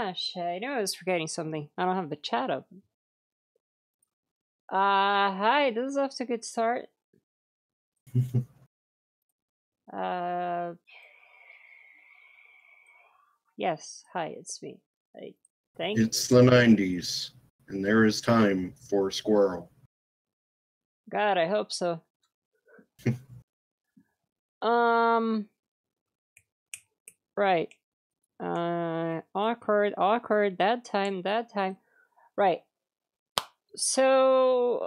gosh, I knew I was forgetting something. I don't have the chat open. Hi, this is off to a good start. Yes, hi, it's me. I think. It's the 90s, and there is time for Squirrel. God, I hope so. Right. Awkward, that time. Right. So,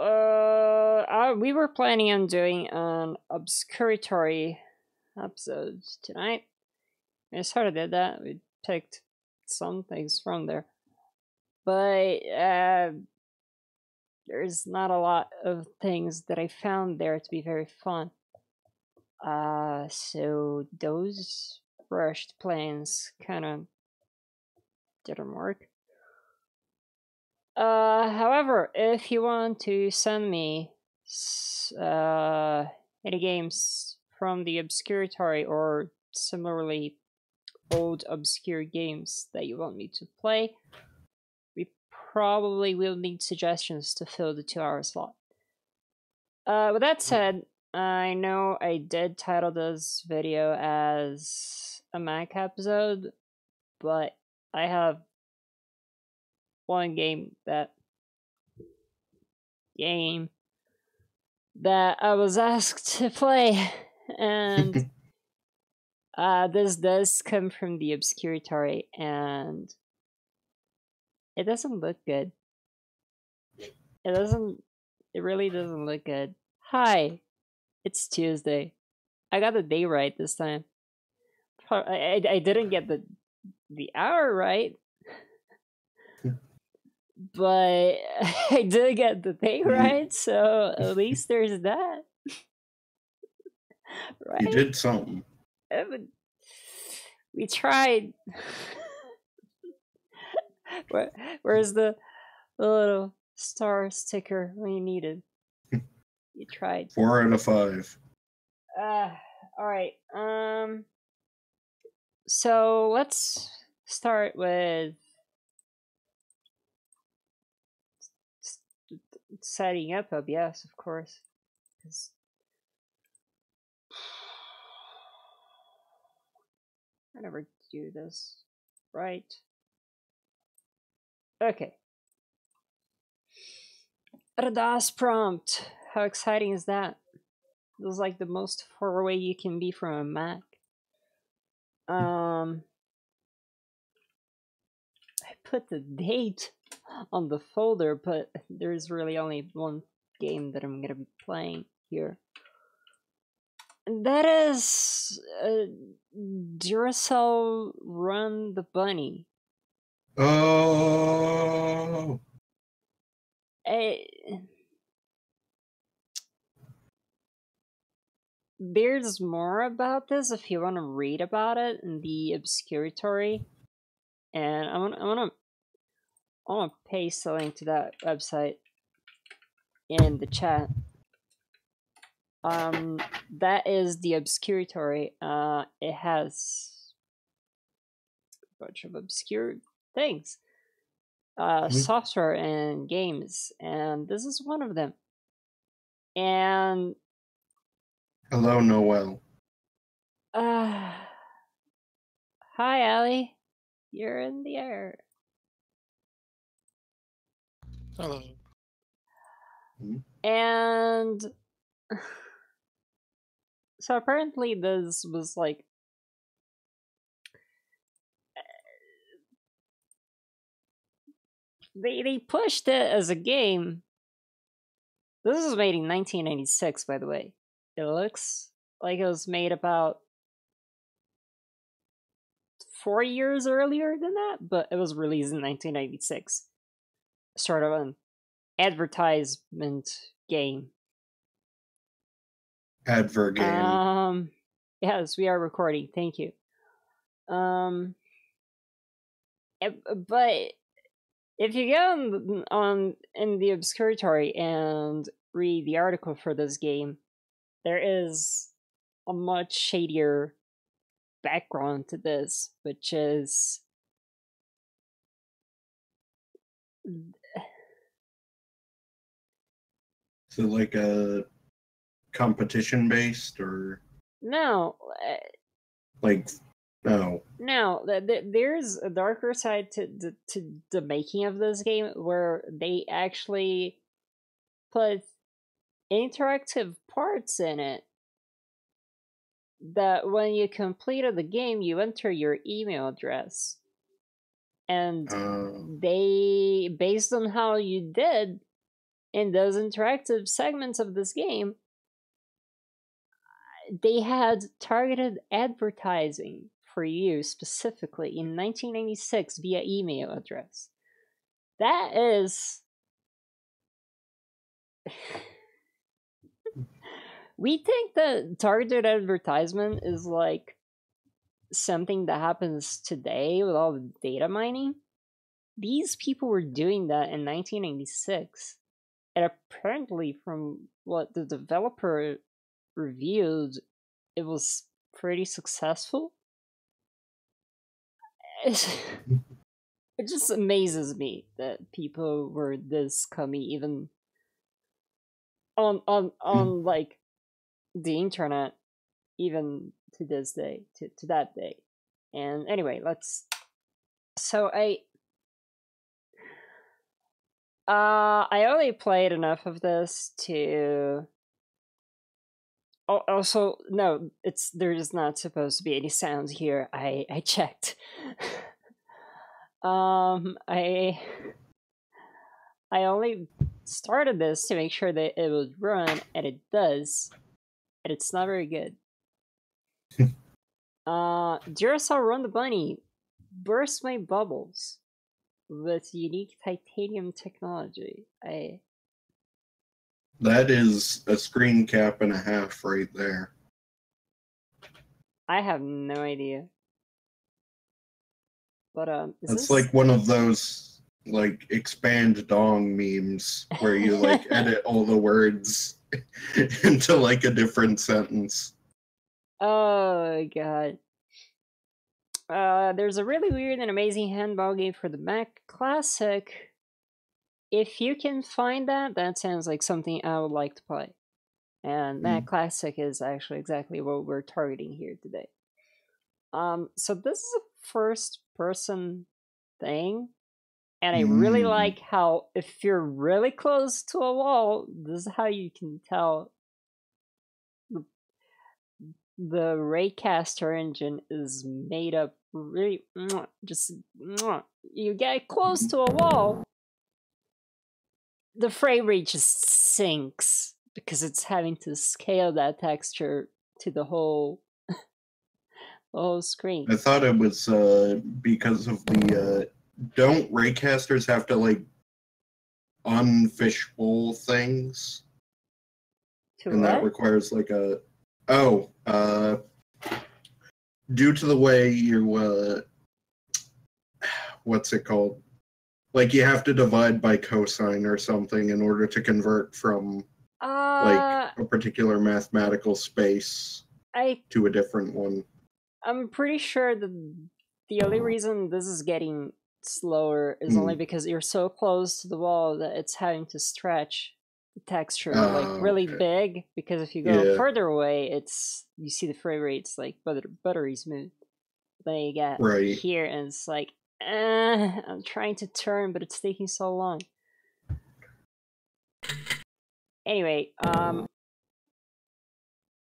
we were planning on doing an obscuratory episode tonight. I sort of did that. We picked some things from there. But, there's not a lot of things that I found there to be very fun. So those rushed plans kind of didn't work. However, if you want to send me any games from the obscuratory or similarly old obscure games that you want me to play, we probably will need suggestions to fill the 2-hour slot. With that said, I know I did title this video as a Mac episode, but I have one game that I was asked to play, and this does come from the obscuratory, and it doesn't look good. It really doesn't look good. Hi, it's Tuesday. I got the day right this time. I didn't get the hour right, but I did get the day right, so at least there's that. Right? You did something. We tried. Where's the little star sticker when you needed? You tried. 4 out of 5. Alright. So let's start with setting up, yes, of course. I never do this. Right. Okay. A DOS prompt. How exciting is that? This is like the most far away you can be from a Mac. I put the date on the folder, but there's really only one game that I'm gonna be playing here. And that is Duracell Run the Bunny. Oh! There's more about this if you want to read about it in the obscuratory, and I want to paste a link to that website in the chat. That is the obscuratory. It has a bunch of obscure things, software and games, and this is one of them. And hello, Noel. hi, Allie. You're in the air. Hello. And so apparently this was like they pushed it as a game. This was made in 1996, by the way. It looks like it was made about 4 years earlier than that, but it was released in 1996. Sort of an advertisement game. Advert game. Yes, we are recording. Thank you. But if you go in the obscuratory and read the article for this game, there is a much shadier background to this, which is Is it like a competition based or No, like no? no. There's a darker side to the making of this game where they actually put interactive parts in it that when you completed the game, you enter your email address. And they, based on how you did in those interactive segments of this game, they had targeted advertising for you specifically in 1996 via email address. That is. We think that targeted advertisement is like something that happens today with all the data mining. These people were doing that in 1996. And apparently, from what the developer reviewed, it was pretty successful. It just amazes me that people were this scummy even on like the internet, even to this day, to that day. And anyway, so I only played enough of this to. Oh, also, no, there's not supposed to be any sounds here. I checked. I only started this to make sure that it would run, and it does, and it's not very good. Duracell Run the Bunny burst my bubbles with unique titanium technology. That is a screen cap and a half right there. I have no idea. But it's like one of those like expand dong memes where you like edit all the words into like a different sentence. Oh god. There's a really weird and amazing handball game for the Mac Classic. If you can find that, that sounds like something I would like to play. And Mac Classic is actually exactly what we're targeting here today. So this is a first-person thing, and I really like how if you're really close to a wall, this is how you can tell the Raycaster engine is made up really just you get close to a wall, the frame rate just sinks because it's having to scale that texture to the whole screen. I thought it was because of the don't Raycasters have to like unfishbowl things? And that requires like a due to the way you what's it called? Like you have to divide by cosine or something in order to convert from like a particular mathematical space to a different one. I'm pretty sure that the only reason this is getting slower is only because you're so close to the wall that it's having to stretch the texture like really big, because if you go further away, you see the frame rate's like buttery smooth. Then you get here and it's like I'm trying to turn, but it's taking so long. Anyway, I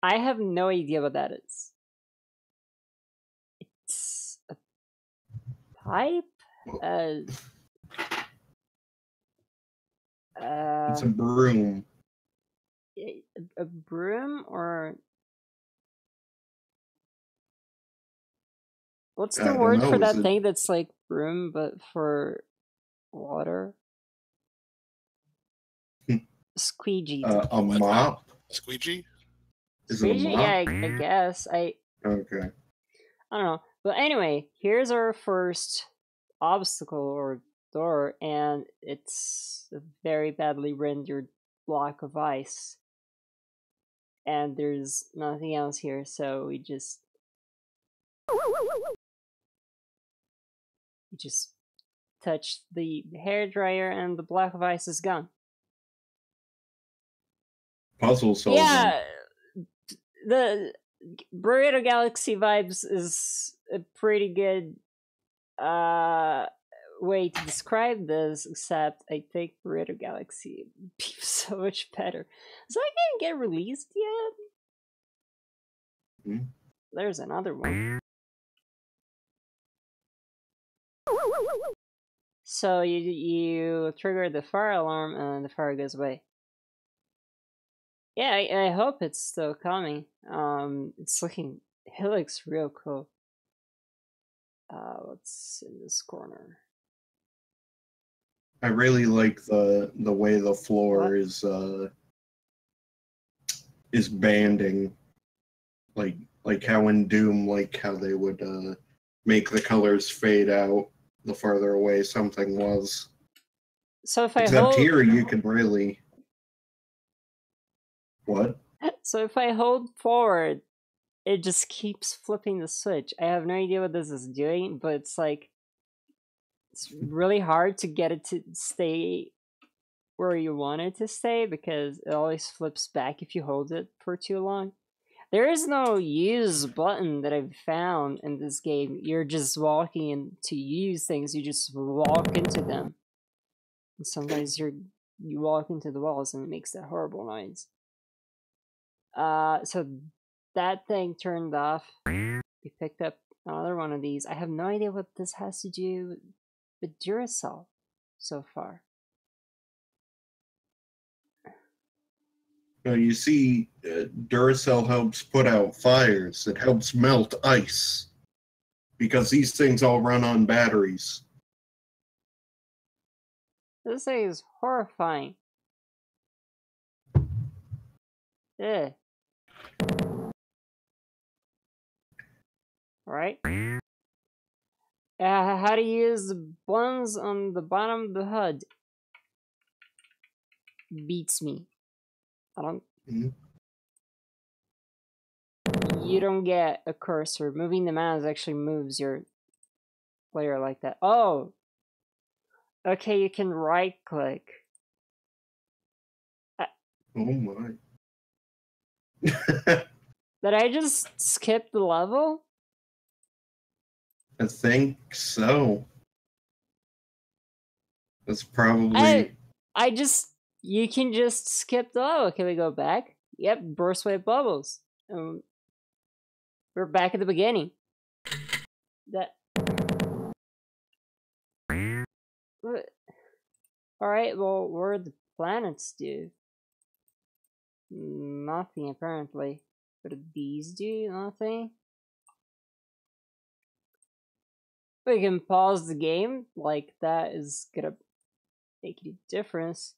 have no idea what that is. It's a pipe? It's a broom. A broom, or what's the word for that thing that's like broom but for water? Squeegee. A mop? Squeegee? Is it a mop? Yeah, I guess. Okay. I don't know. But anyway, here's our first obstacle or door, and it's a very badly rendered block of ice. And there's nothing else here, so we just touch the hairdryer and the block of ice is gone. Puzzle solving. Yeah, the Burrito Galaxy Vibes is a pretty good way to describe this, except I think Burrito Galaxy would be so much better. So I can't get released yet. There's another one. So you trigger the fire alarm and the fire goes away. Yeah, I hope it's still coming. It looks real cool. What's in this corner? I really like the way the floor is banding, like how in Doom, like how they would make the colors fade out the farther away something was. So if I Except here, you can really. What? So if I hold forward, it just keeps flipping the switch. I have no idea what this is doing, but it's like it's really hard to get it to stay where you want it to stay because it always flips back if you hold it for too long. There is no use button that I've found in this game. You're just walking in to use things. You just walk into them. And sometimes you walk into the walls and it makes that horrible noise. So that thing turned off. We picked up another one of these. I have no idea what this has to do with Duracell so far. You see, Duracell helps put out fires. It helps melt ice. Because these things all run on batteries. This thing is horrifying. Ugh. Right? How to use the buttons on the bottom of the HUD beats me. I don't. You don't get a cursor. Moving the mouse actually moves your player like that. Oh! Okay, you can right click. Oh my. Did I just skip the level? I think so. That's probably. You can just skip the level. Can we go back? Yep, burst wave bubbles. We're back at the beginning. Alright, well, what are the planets do? Nothing, apparently. What do these do? Nothing? We can pause the game, like that is gonna make a difference.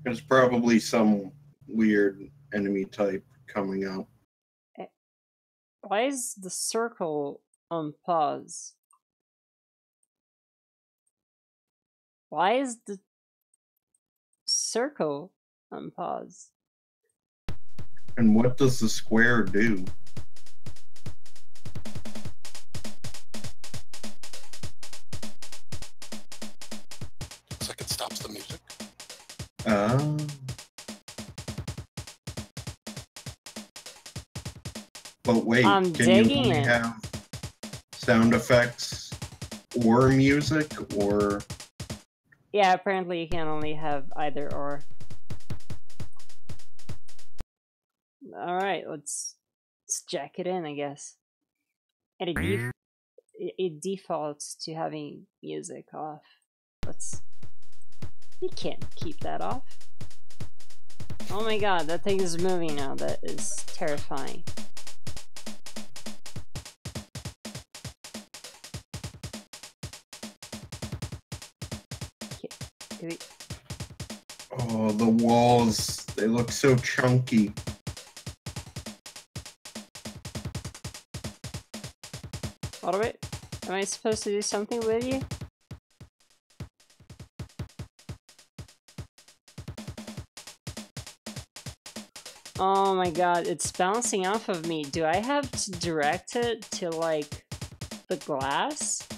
There's probably some weird enemy type coming up. Why is the circle on pause? Why is the circle on pause? And what does the square do? Looks like it stops the music. But wait, can you only have sound effects or music, or? Yeah, apparently you can only have either or. Alright, let's jack it in, I guess. And it defaults to having music off. You can't keep that off. Oh my god, that thing is moving now. That is terrifying. Oh, the walls, they look so chunky. What of it? Am I supposed to do something with you? Oh my god, it's bouncing off of me. Do I have to direct it to, like, the glass?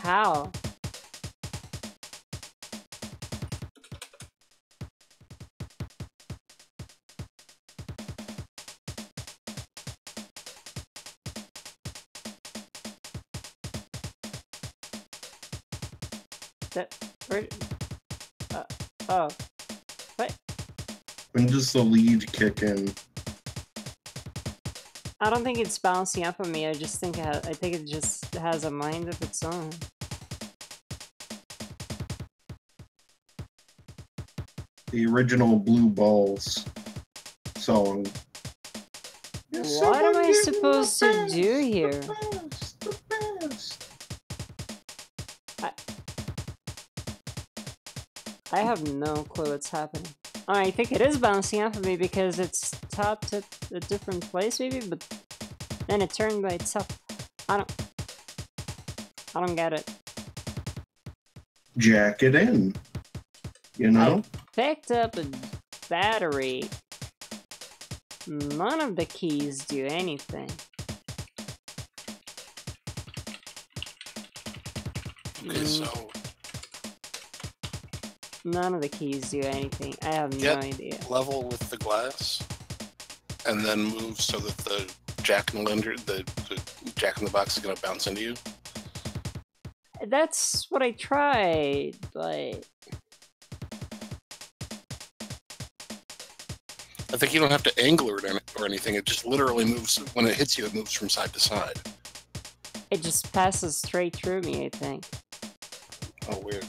How? Where, oh. What? When does the lead kick in? I don't think it's bouncing up on me. I just think I think it just has a mind of its own. The original Blue Balls song. What am I supposed to do here? The best. I have no clue what's happening. I think it is bouncing off of me because it's tapped at a different place, maybe, but then it turned by itself. I don't get it. Jack it in. You know? I picked up a battery. None of the keys do anything. Okay, so none of the keys do anything. I have no idea. Level with the glass, and then move so that the jack in the jack in the box is gonna bounce into you. That's what I tried, but I think you don't have to angle it or anything. It just literally moves. When it hits you, it moves from side to side. it just passes straight through me, I think. Oh, weird.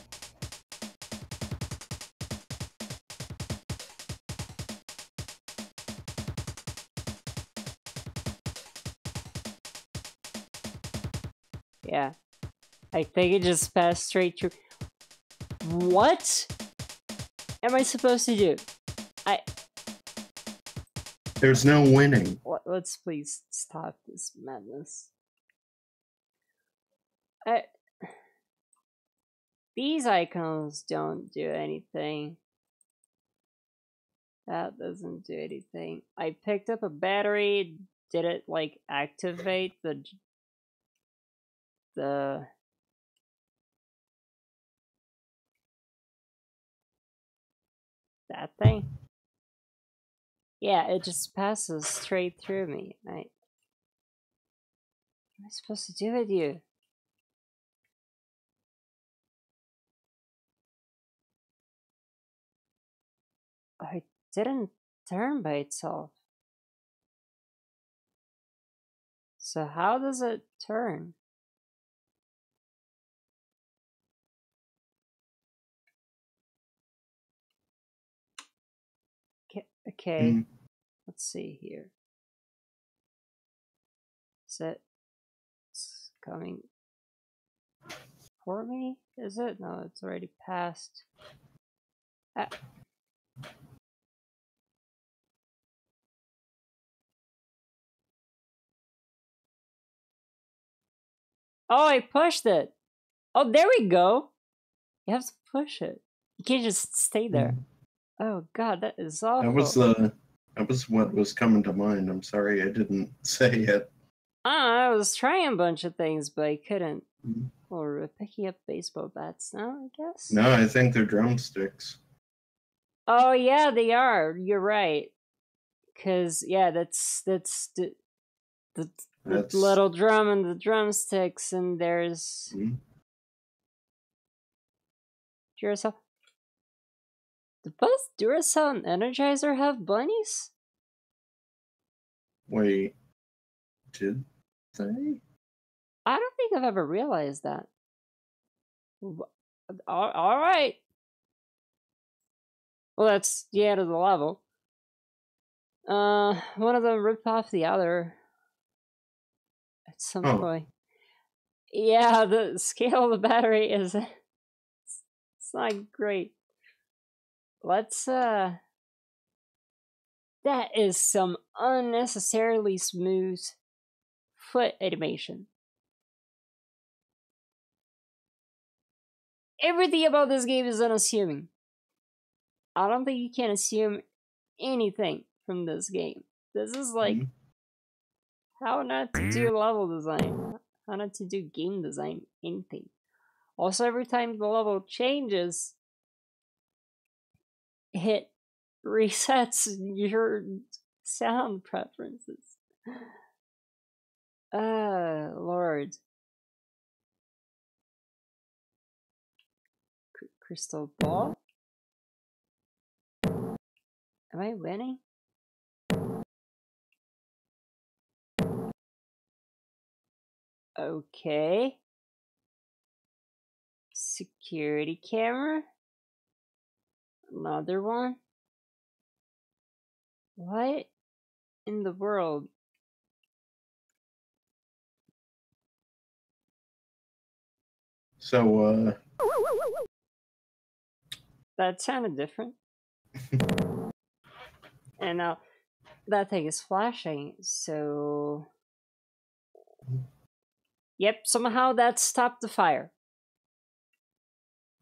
Yeah. I think it just passed straight through. What am I supposed to do? There's no winning. Let's please stop this madness. These icons don't do anything. That doesn't do anything. I picked up a battery. Did it like activate the that thing? Yeah, it just passes straight through me. What am I supposed to do with you? Oh, it didn't turn by itself. So how does it turn? Okay. Let's see here. Is it's coming for me? Is it? No, it's already passed. Oh, I pushed it. Oh, there we go. You have to push it. You can't just stay there. Oh God, that is awful. That was what was coming to mind. I'm sorry I didn't say it. I was trying a bunch of things, but I couldn't. Or picking up baseball bats now, I guess. No, I think they're drumsticks. Oh yeah, they are. You're right. Cause yeah, that's the little drum and the drumsticks, and there's Duracell. Do both Duracell and Energizer have bunnies? Wait, did they? I don't think I've ever realized that. All right. Well, that's the end of the level. One of them ripped off the other at some point. Yeah, the scale of the battery is it's not great. Let's that is some unnecessarily smooth foot animation. Everything about this game is unassuming. I don't think you can assume anything from this game. This is like how not to do level design, how not to do game design, anything. Also, every time the level changes, it resets your sound preferences. Lord. Crystal ball? Am I winning? Okay. Security camera? Another one? What in the world? So, that sounded different. And now that thing is flashing, so... Yep, somehow that stopped the fire.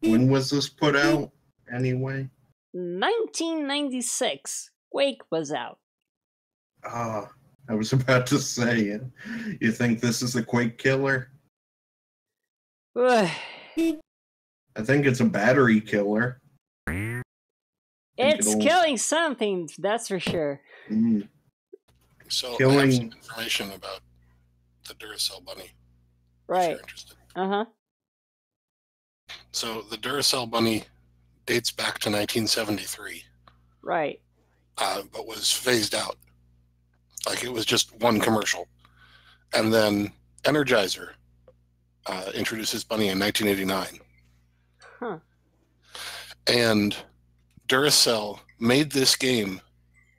When was this put out, anyway? 1996. Quake was out. Ah, I was about to say, you think this is a Quake killer? I think it's a battery killer. It's killing something, that's for sure. Mm. So I have some information about the Duracell bunny. Right. If you're interested. Uh-huh. So the Duracell bunny dates back to 1973. Right. But was phased out. Like, it was just one commercial. And then Energizer introduced his bunny in 1989. Huh. And Duracell made this game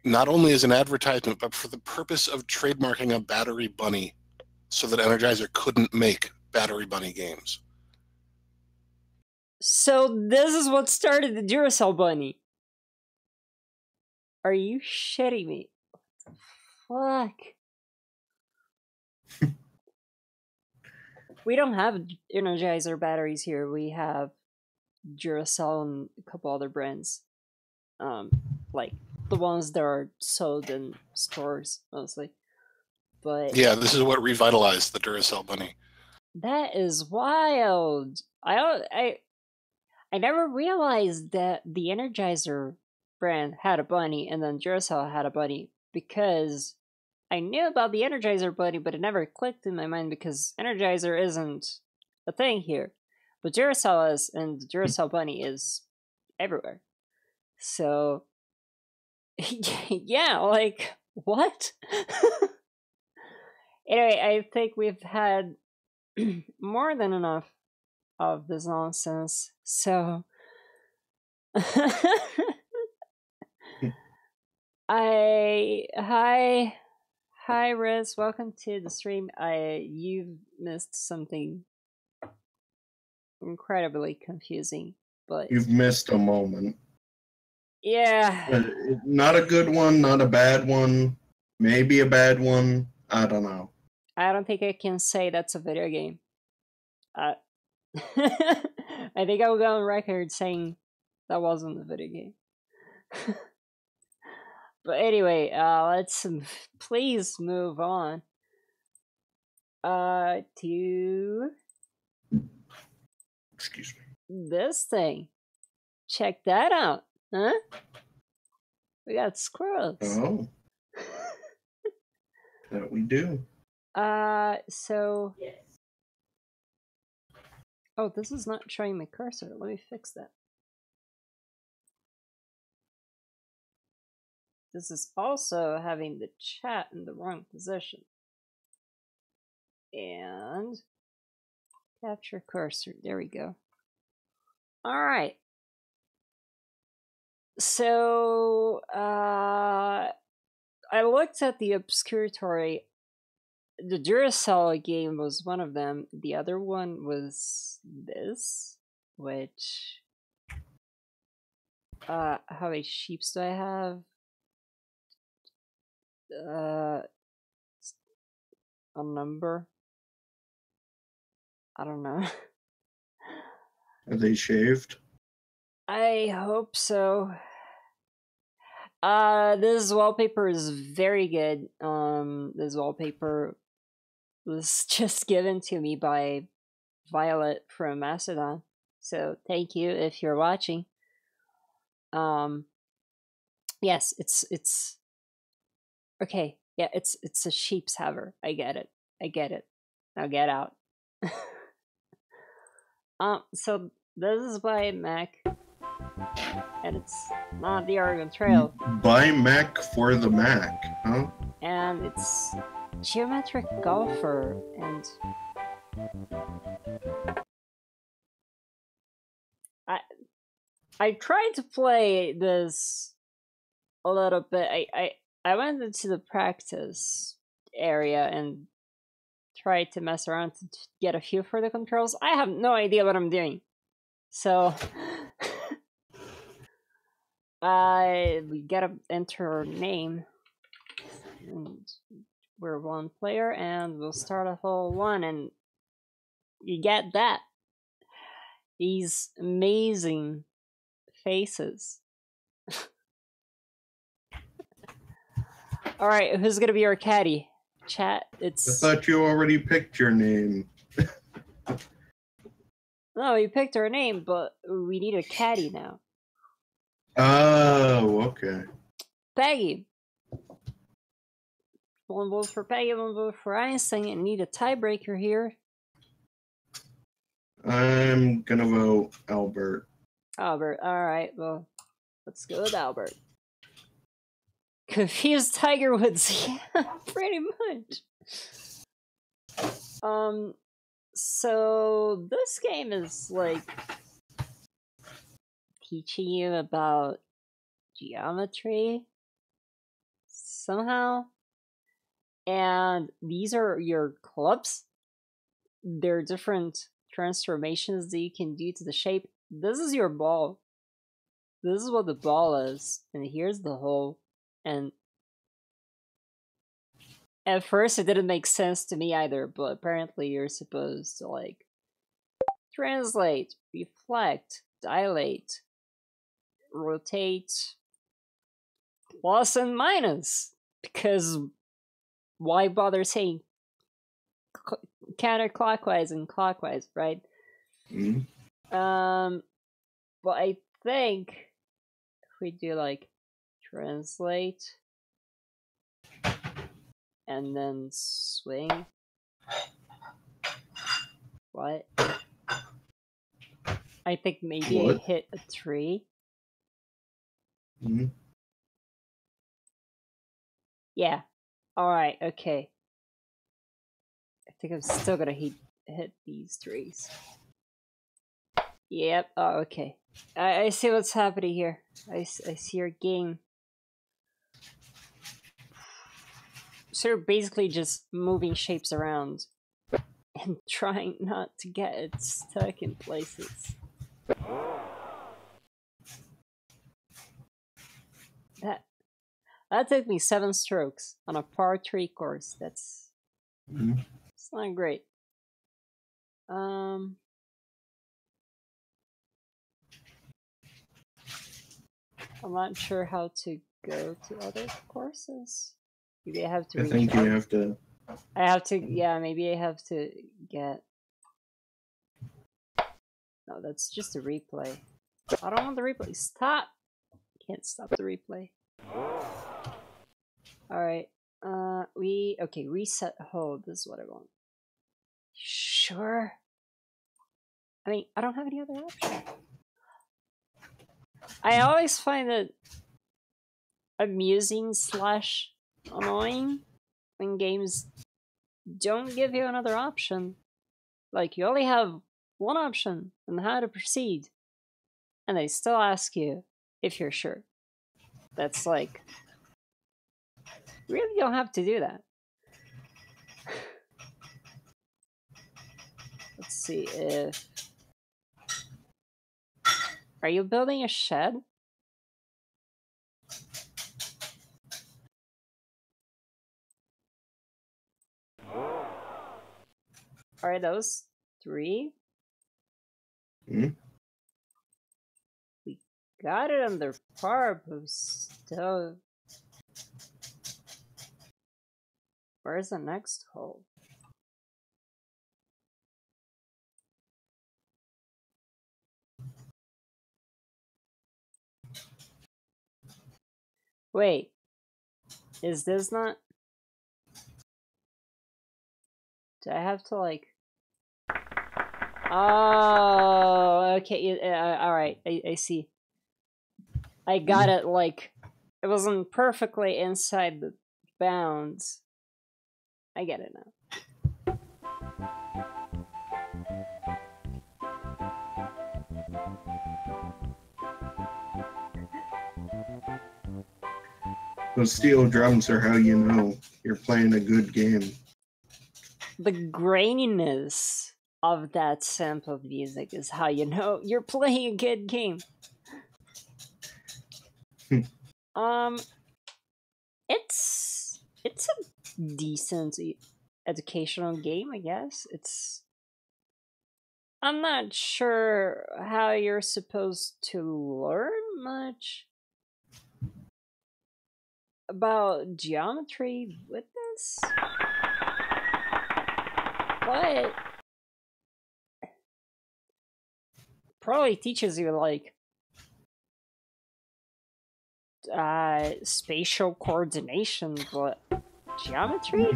not only as an advertisement, but for the purpose of trademarking a battery bunny so that Energizer couldn't make battery bunny games. So this is what started the Duracell bunny. Are you shitting me? What the fuck? We don't have Energizer batteries here. We have Duracell and a couple other brands. Like the ones that are sold in stores mostly. But yeah, this is what revitalized the Duracell bunny. That is wild. I never realized that the Energizer brand had a bunny and then Duracell had a bunny, because I knew about the Energizer bunny, but it never clicked in my mind because Energizer isn't a thing here. But Duracell is, and the Duracell bunny is everywhere. So, yeah, like, what? Anyway, I think we've had more than enough of this nonsense, so... Hi Riz, welcome to the stream. You've missed something incredibly confusing, but you've missed a moment. Yeah. Not a good one, not a bad one, maybe a bad one, I don't know. I don't think I can say that's a video game. I think I'll go on record saying that wasn't a video game. But anyway, let's please move on to excuse me, this thing. Check that out, huh? We got squirrels. Oh, that we do. So oh, this is not showing my cursor. Let me fix that. This is also having the chat in the wrong position. And capture cursor. There we go. All right. So I looked at the obscuratory. The Duracell game was one of them. The other one was this, which how many sheeps do I have? A number? I don't know. Are they shaved? I hope so. This wallpaper is very good. This wallpaper was just given to me by Violet from Macedon. So thank you if you're watching. Yes, it's okay. Yeah, it's a sheep's haver. I get it. Now get out. So this is by Mac, and it's not the Oregon Trail. By Mac for the Mac, huh? And it's Geometric Golfer, and I tried to play this a little bit. I went into the practice area and tried to mess around to get a feel for the controls. I have no idea what I'm doing. So we gotta enter our name, and we're one player, and we'll start a whole one, and you get that. These amazing faces. Alright, who's gonna be our caddy? Chat, it's... I thought you already picked your name. No, we picked our name, but we need a caddy now. Oh, okay. Peggy. One vote for Peggy, one vote for Einstein, and need a tiebreaker here. I'm gonna vote Albert. Albert, alright, well, let's go with Albert. Confused Tiger Woods, yeah, pretty much. So this game is like teaching you about geometry somehow, and these are your clubs. They're different transformations that you can do to the shape. This is your ball. This is what the ball is, and here's the hole. And at first it didn't make sense to me either, but apparently you're supposed to like translate, reflect, dilate, rotate, plus and minus, because why bother saying counterclockwise and clockwise, right? Mm-hmm. But I think if we do like translate and then swing. What? I think maybe what? I hit a tree. Mm-hmm. Yeah. Alright, okay. I think I'm still gonna hit these trees. Yep, oh, okay. I see what's happening here. I see your game. So you're basically just moving shapes around and trying not to get it stuck in places. That took me 7 strokes on a par 3 course. That's it's not great. I'm not sure how to go to other courses. Maybe I have to. I think you have to. I have to. Yeah, maybe I have to get. No, that's just a replay. I don't want the replay. Stop! Can't stop the replay. Alright. Okay, reset hold. This is what I want. Sure. I mean, I don't have any other option. I always find it amusing / annoying when games don't give you another option. Like, you only have one option on how to proceed, and they still ask you if you're sure. That's like, really don't have to do that. Let's see if... Are you building a shed? Alright, those 3. Mm-hmm. We got it under par, but still... Where's the next hole? Wait. Is this not... Do I have to, like... Oh, okay. Alright, I see. I got it, like... It wasn't perfectly inside the bounds. I get it now. Those steel drums are how you know you're playing a good game. The graininess of that sample music is how you know you're playing a good game. It's a decent educational game, I guess. I'm not sure how you're supposed to learn much about geometry with this, but probably teaches you like spatial coordination, but geometry?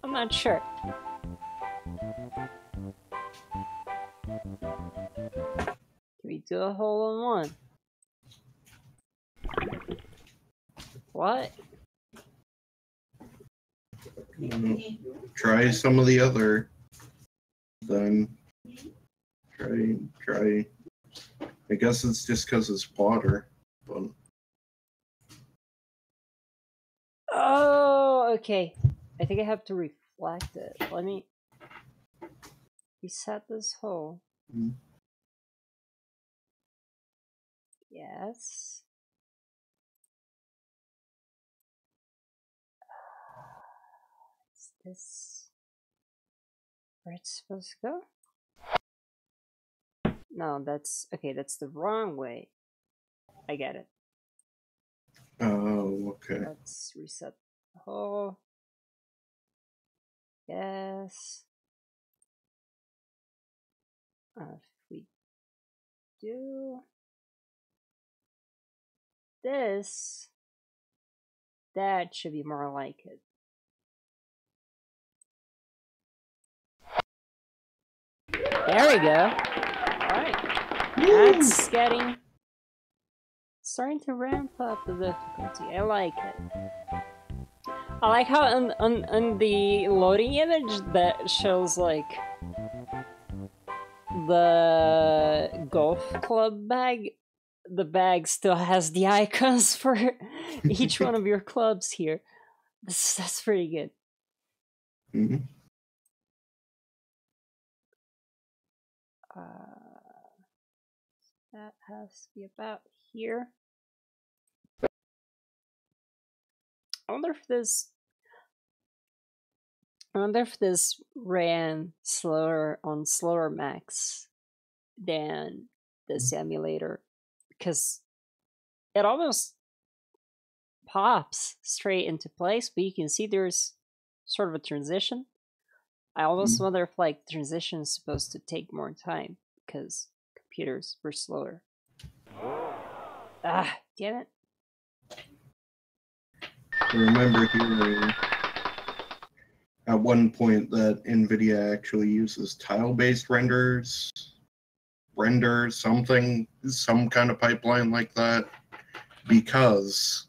I'm not sure. Can we do a hole-in-one? What? Try some of the other. Then try. I guess it's just because it's water. But... Oh, okay. I think I have to reflect it. Let me reset this hole. Mm-hmm. Yes. Is this where it's supposed to go? No, that's okay. That's the wrong way. I get it. Oh, okay. Let's reset the hole. Yes. If we do this, that should be more like it. There we go. Alright. That's starting to ramp up the difficulty. I like it. I like how on the loading image that shows like the golf club bag, the bag still has the icons for each one of your clubs here. That's pretty good. Mm-hmm. That has to be about here. I wonder if this ran slower on slower Macs than the simulator, because it almost pops straight into place, but you can see there's sort of a transition. I almost wonder if like the transition is supposed to take more time because computers were slower. Ah, damn it. I remember hearing at one point that NVIDIA actually uses tile-based render something, some kind of pipeline like that, because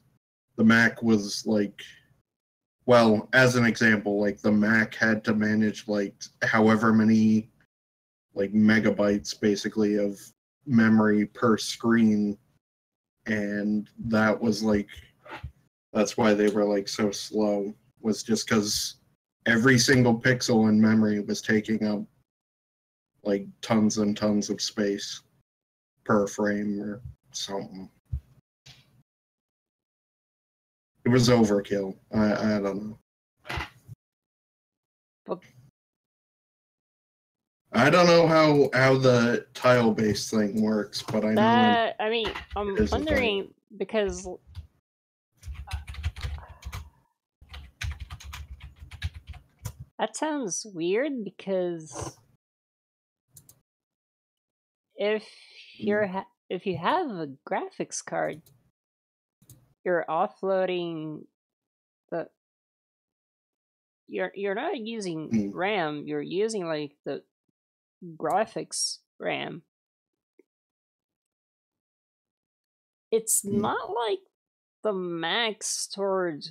the Mac was like, well, as an example, like the Mac had to manage like however many like megabytes basically of memory per screen, and that was like, that's why they were like so slow, was just because every single pixel in memory was taking up like tons and tons of space per frame or something. It was overkill. I don't know. But I don't know how the tile-based thing works, but I know. I mean, I'm wondering because that sounds weird, because if if you have a graphics card, you're offloading the you're not using RAM, you're using like the graphics RAM. It's not like the Mac stored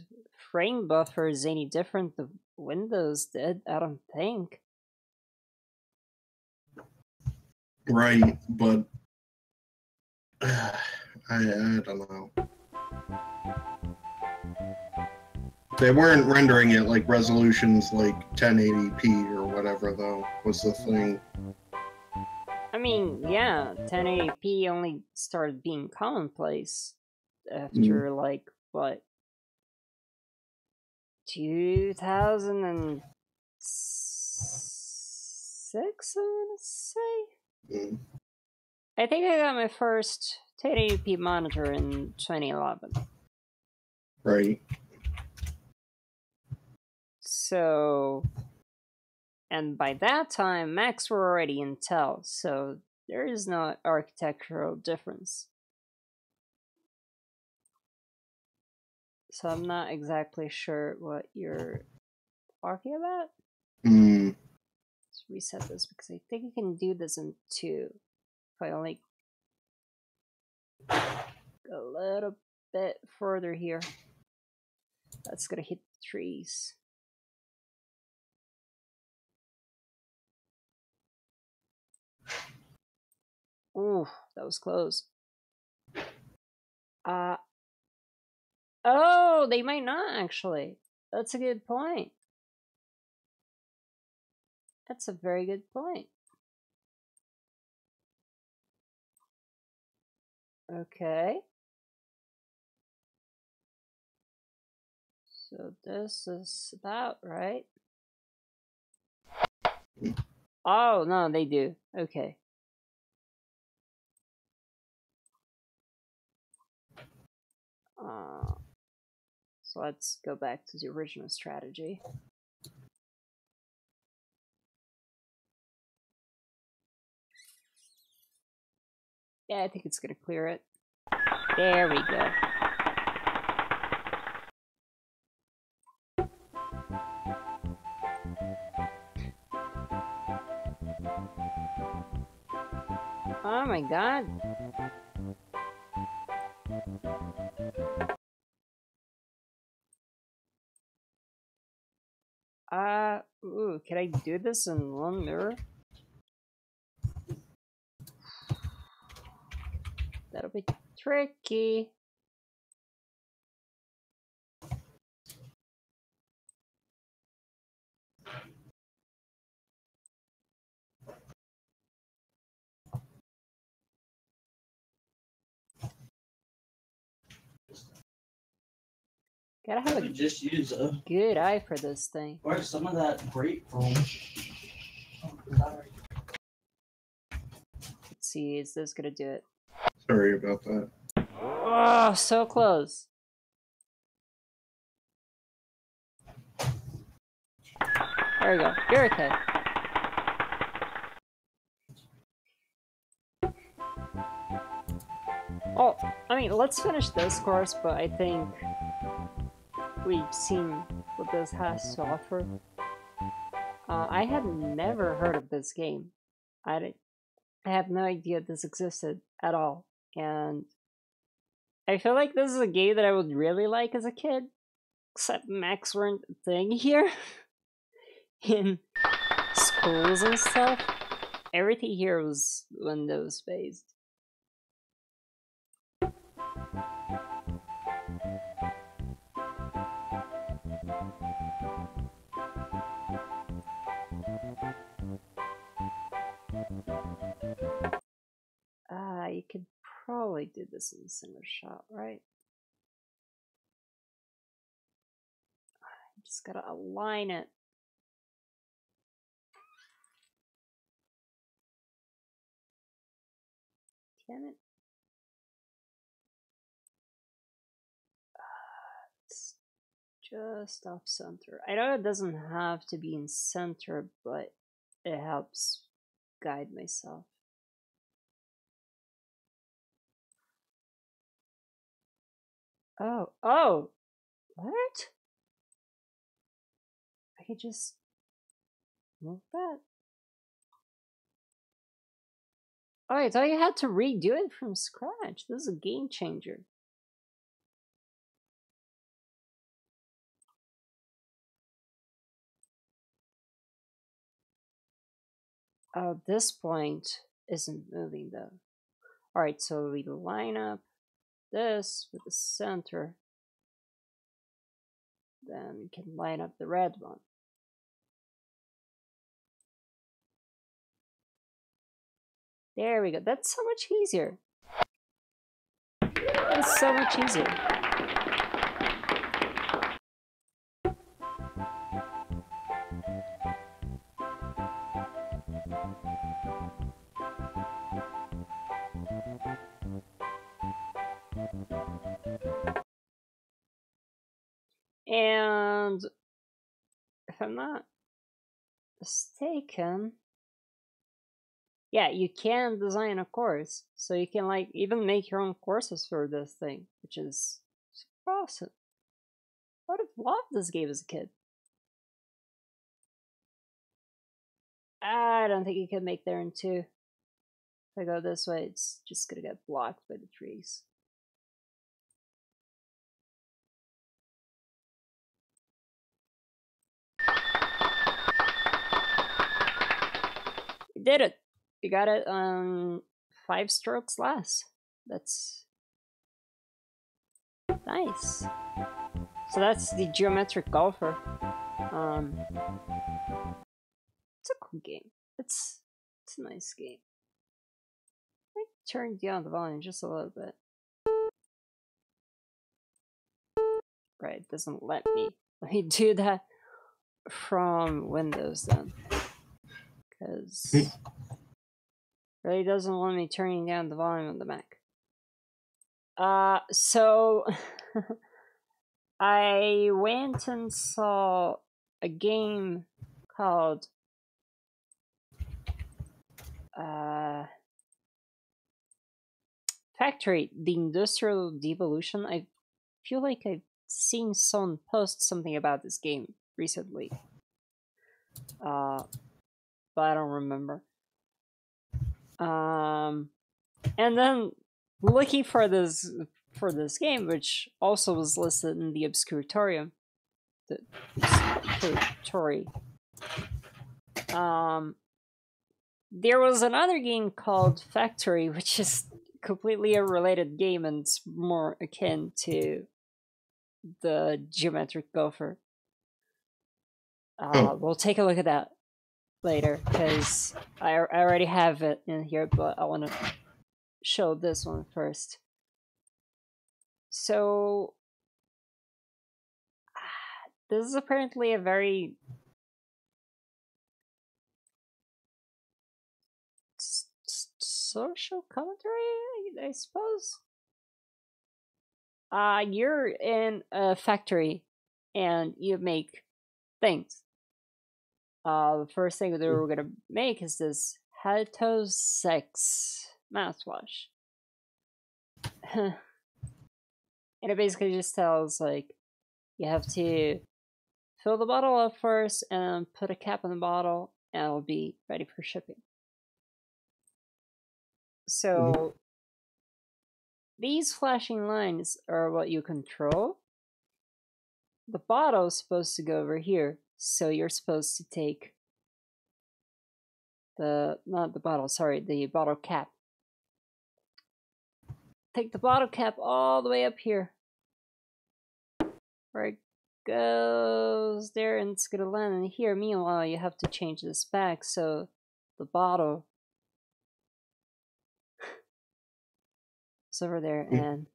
frame buffer is any different than Windows did, I don't think. Right, but I don't know. They weren't rendering it like resolutions like 1080p or whatever, though, was the thing. I mean, yeah, 1080p only started being commonplace after like what, 2006, I want to say. I think I got my first 1080p monitor in 2011. Right. So, and by that time, Macs were already Intel, so there is no architectural difference. So I'm not exactly sure what you're talking about. Let's reset this because I think I can do this in 2. If I only go a little bit further here. That's gonna hit the trees. Ooh, that was close. Oh, they might not actually. That's a good point. That's a very good point. Okay. So this is about right. Oh, no, they do. Okay. So let's go back to the original strategy. Yeah, I think it's gonna clear it. There we go. Oh my god. Ooh, can I do this in one mirror? That'll be tricky. Gotta have a just use a good eye for this thing. or some of that brake foam. Let's see, is this gonna do it? Sorry about that. Oh, so close. There we go. You're okay. Oh, I mean, let's finish this course, but I think we've seen what this has to offer. I had never heard of this game. I had no idea this existed at all. And I feel like this is a game that I would really like as a kid. Except Macs weren't a thing here. In schools and stuff. Everything here was Windows based. You could probably do this in a single shot, right? Just gotta align it. Damn it. It's just off center. I know it doesn't have to be in center, but it helps guide myself. Oh, what? I could just move that. Oh, I thought you had to redo it from scratch. This is a game changer. Oh, this point isn't moving though. Alright, so we line up this with the center. Then we can line up the red one. There we go. That's so much easier. That's so much easier. And if I'm not mistaken, yeah, you can design a course. So you can like even make your own courses for this thing, which is super awesome. I would have loved this game as a kid. I don't think you can make there in 2. If I go this way, it's just gonna get blocked by the trees. You did it! You got it on 5 strokes less. That's nice. So that's the geometric golfer. It's a cool game. It's a nice game. I turned down the volume just a little bit. Right, it doesn't let me do that from Windows then. Because it really doesn't want me turning down the volume on the Mac. So I went and saw a game called Factory, the Industrial Devolution. I feel like I've seen someone post something about this game recently. But I don't remember. And then looking for this game, which also was listed in the Obscuratorium. The Obscuratory. There was another game called Factory, which is completely a related game and it's more akin to the geometric gopher. We'll take a look at that later because I already have it in here, but I want to show this one first. So this is apparently a very social commentary, I suppose. You're in a factory and you make things. The first thing that we're gonna make is this Haltos 6 mouthwash. And it basically just tells, like, you have to fill the bottle up first and put a cap on the bottle and it'll be ready for shipping. So these flashing lines are what you control. The bottle is supposed to go over here, so you're supposed to take the bottle cap. Take the bottle cap all the way up here, where it goes there, and it's gonna land in here. Meanwhile, you have to change this back so the bottle is over there, and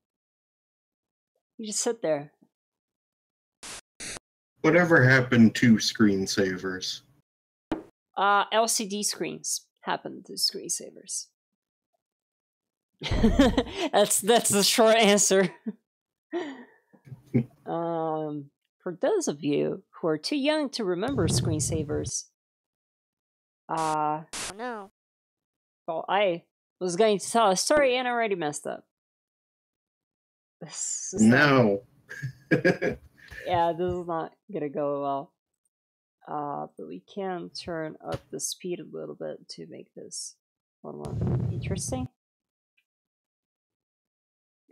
you just sit there. Whatever happened to screensavers? LCD screens happened to screensavers. that's the short answer. For those of you who are too young to remember screensavers, oh no. Well, I was going to tell a story and I already messed up. This is not, No. yeah, this is not gonna go well. But we can turn up the speed a little bit to make this one more interesting.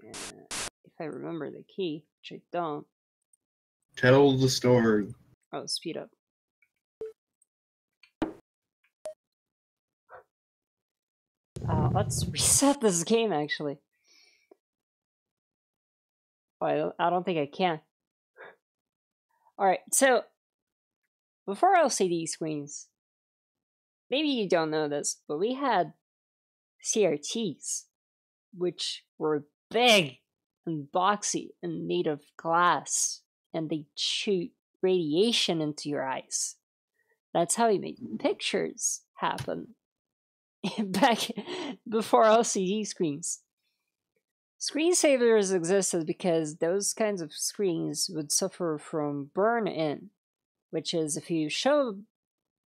If I remember the key, which I don't. Tell the story. Oh, speed up. Let's reset this game, actually. Oh, I don't think I can. Alright, so before LCD screens, maybe you don't know this, but we had CRTs, which were big and boxy and made of glass, and they shoot radiation into your eyes. That's how we made pictures happen back before LCD screens. Screensavers existed because those kinds of screens would suffer from burn-in, which is if you show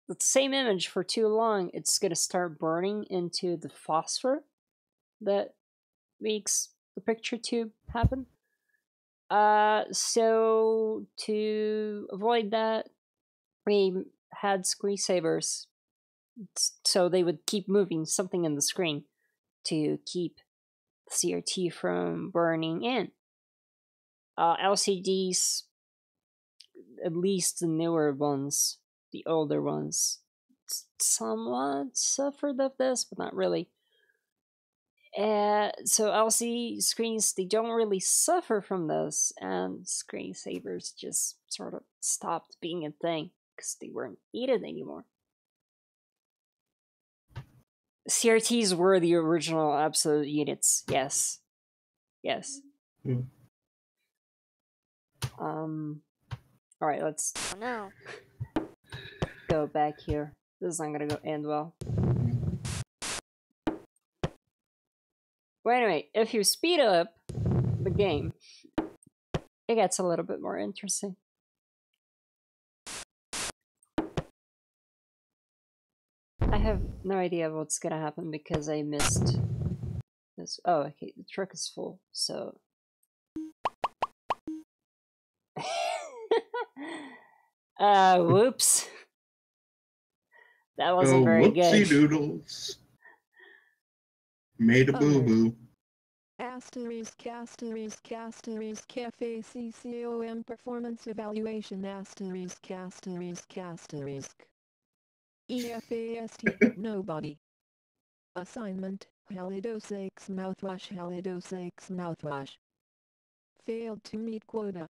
the same image for too long, it's going to start burning into the phosphor that makes the picture tube happen. So to avoid that, we had screensavers, so they would keep moving something in the screen to keep CRT from burning in. LCDs, at least the newer ones, the older ones, somewhat suffered of this, but not really. So LCD screens, they don't really suffer from this, and screensavers just sort of stopped being a thing because they weren't needed anymore. CRTs were the original absolute units. Yes. Yes. Alright, let's go back here. This is not gonna end well. Well, anyway, if you speed up the game, it gets a little bit more interesting. I have no idea what's gonna happen because I missed this. Oh, okay, the truck is full, so... whoops. That wasn't very good. Whoopsie doodles. Made a boo-boo. Asterisk, asterisk, asterisk, FACCOM performance evaluation, asterisk, asterisk, asterisk. EFAST, nobody. Assignment, Halidose X mouthwash, Halidose X mouthwash. Failed to meet quota.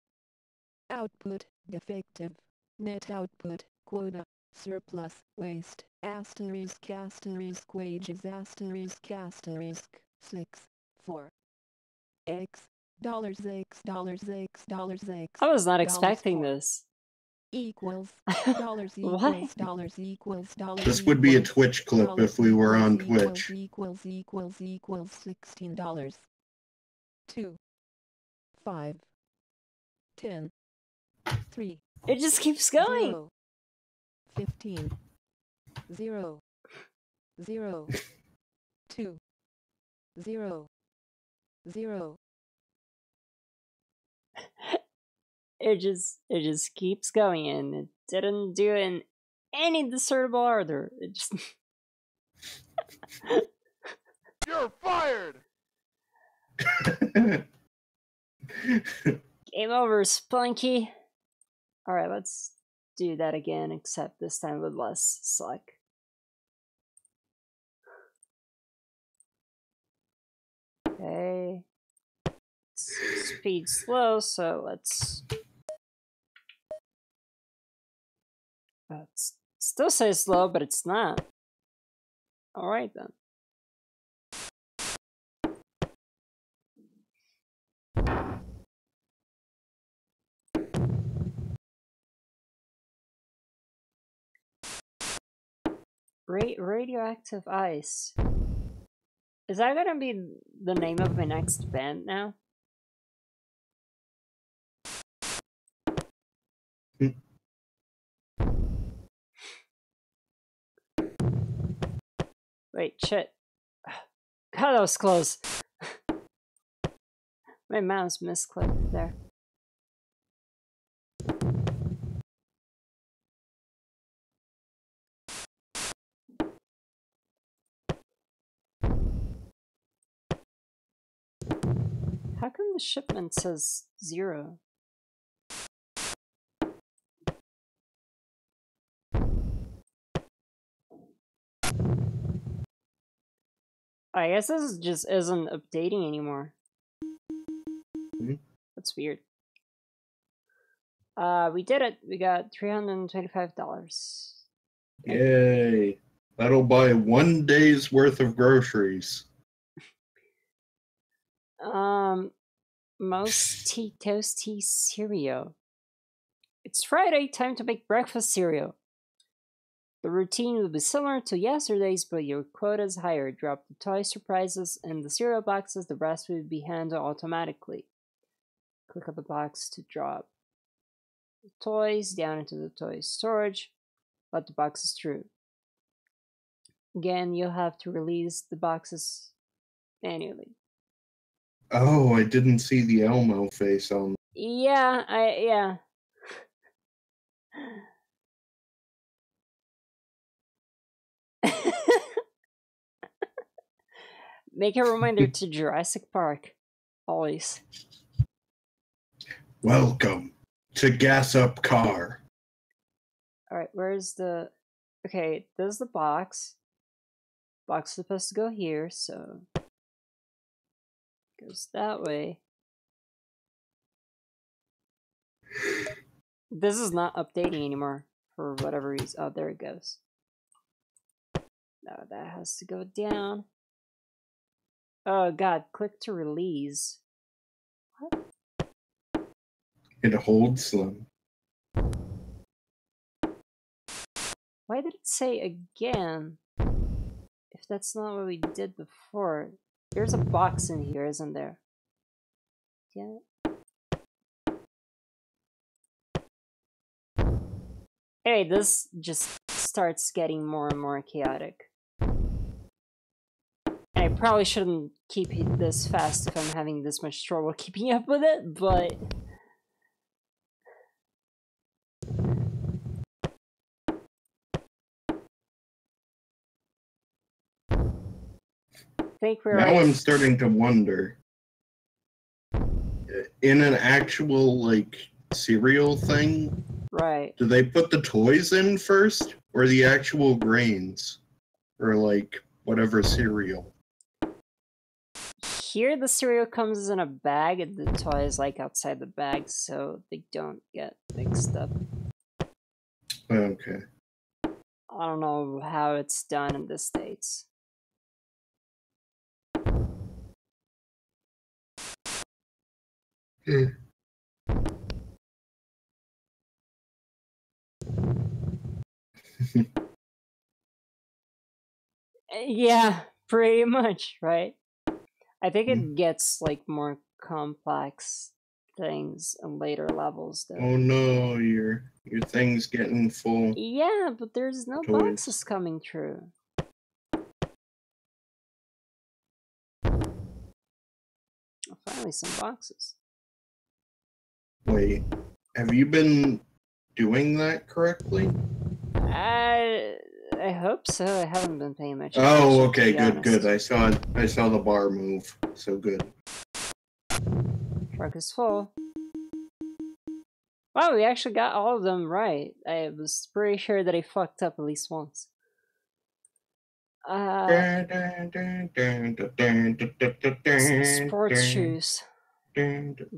Output, defective. Net output, quota. Surplus, waste, asterisk, asterisk, wages, asterisk, asterisk, 6, 4. X, dollars X, dollars X, dollars X. I was not expecting this. Equals, dollars What? equals, dollars equals, dollars This would be a Twitch clip if we were on Twitch. equals $16. 2, 5, 10, 3. It just keeps going. 0, 15, 0, 0, 2, 0, 0. It just keeps going, and it didn't do it in any discernible order. It just... You're fired! Game over, Spunky. Alright, let's do that again, except this time with less slack. Okay. Speed slow, so let's... It still says slow, but it's not. Alright then. Radioactive Ice. Is that gonna be the name of my next band now? Wait, shit. God, that was close. My mouse misclicked there. How come the shipment says 0? I guess this just isn't updating anymore. That's weird. We did it. We got $325. Yay. That'll buy 1 day's worth of groceries. Most tea toasty cereal. It's Friday, time to make breakfast cereal. The routine will be similar to yesterday's, but your quota is higher. Drop the toy surprises in the cereal boxes. The rest will be handled automatically. Click on the box to drop the toys down into the toy storage. Let the boxes through. Again, you'll have to release the boxes manually. Oh, I didn't see the Elmo face on. Yeah. Make a reminder to Jurassic Park. Always. Welcome to Gas Up Car. Alright, where's the... Okay, there's the box. Box is supposed to go here, so... Goes that way. This is not updating anymore, for whatever reason. Oh, there it goes. No, that has to go down. Oh god, click to release. What? It holds them. Why did it say again? If that's not what we did before. There's a box in here, isn't there? Yeah. Hey, this just starts getting more and more chaotic. And I probably shouldn't keep it this fast if I'm having this much trouble keeping up with it, but... I think we're Now I'm starting to wonder. In an actual, like, cereal thing, right. do they put the toys in first? Or the actual grains? Or, like, whatever cereal? Here the cereal comes in a bag and the toy is like outside the bag so they don't get mixed up. Okay. I don't know how it's done in the States. Yeah, pretty much, right? I think it gets like more complex things in later levels though. Oh no, your thing's getting full. Yeah, but there's no Toys. boxes coming through. Oh, finally some boxes. Wait, have you been doing that correctly? I hope so. I haven't been paying much attention. Oh, okay, to be good. honest. I saw the bar move. So good. Truck is full. Wow, we actually got all of them right. I was pretty sure that I fucked up at least once. Sports shoes.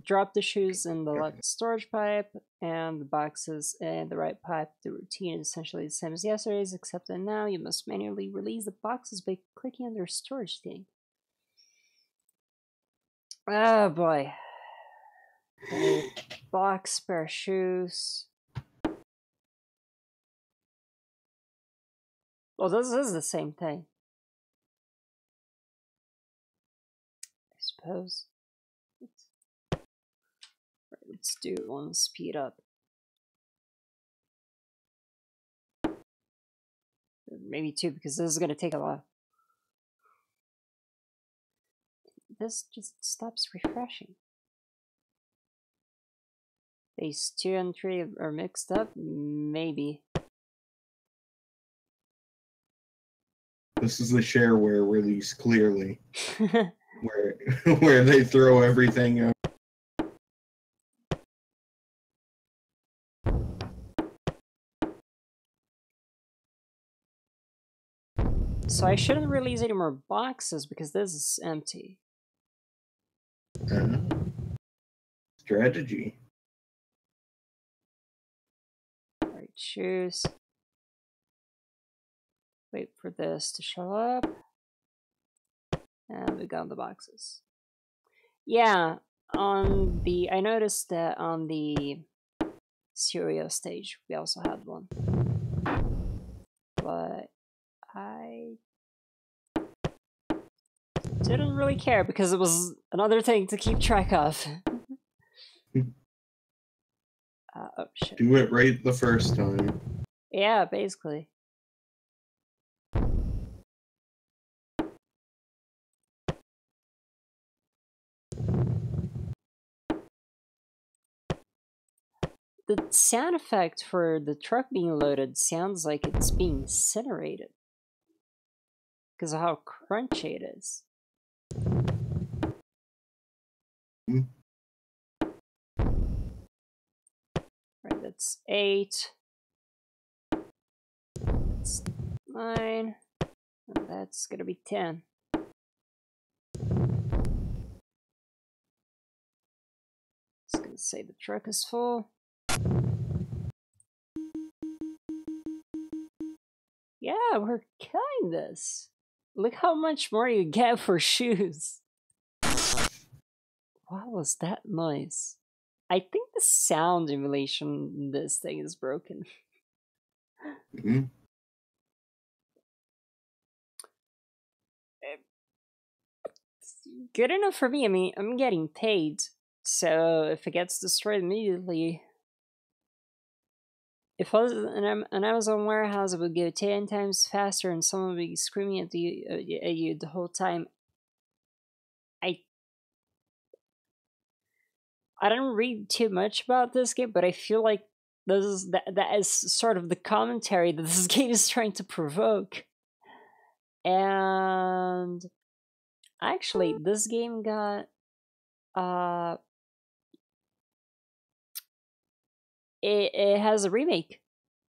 Drop the shoes in the left storage pipe and the boxes in the right pipe. The routine is essentially the same as yesterday's, except that now you must manually release the boxes by clicking on their storage thing. Oh boy. A box, pair of shoes. Well, this is the same thing. I suppose. Let's do one speed up. Maybe two, because this is going to take a while. This just stops refreshing. Phase 2 and 3 are mixed up? Maybe. This is the shareware release, clearly. where they throw everything out. So I shouldn't release any more boxes because this is empty. Strategy. Alright, choose. Wait for this to show up. And we got the boxes. Yeah, I noticed that on the cereal stage we also had one. But I didn't really care because it was another thing to keep track of. Oh shit. Do it right the first time. Yeah, basically. The sound effect for the truck being loaded sounds like it's being incinerated because of how crunchy it is. Right, that's 8. That's 9. And that's gonna be 10. It's gonna say the truck is full. Yeah, we're killing this. Look how much more you get for shoes. What was that noise? I think the sound emulation in this thing is broken. Good enough for me. I mean, I'm getting paid. So if it gets destroyed immediately, if I was in an Amazon warehouse, it would go 10 times faster and someone would be screaming at you the whole time. I don't read too much about this game, but I feel like that is sort of the commentary that this game is trying to provoke. And actually, this game got it has a remake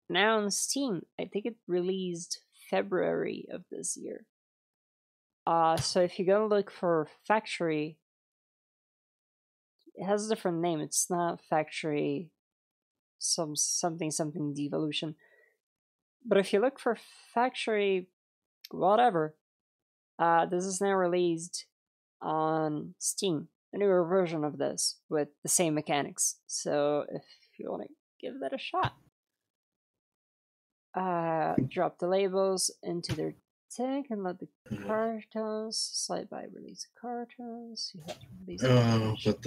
now on Steam. I think it released February of this year. So if you go look for Factory, it has a different name. It's not Factory something Devolution. But if you look for Factory whatever, this is now released on Steam. A newer version of this with the same mechanics. So if you want to give that a shot, drop the labels into their tank and let the cartons slide by. Release the cartons. You have to release but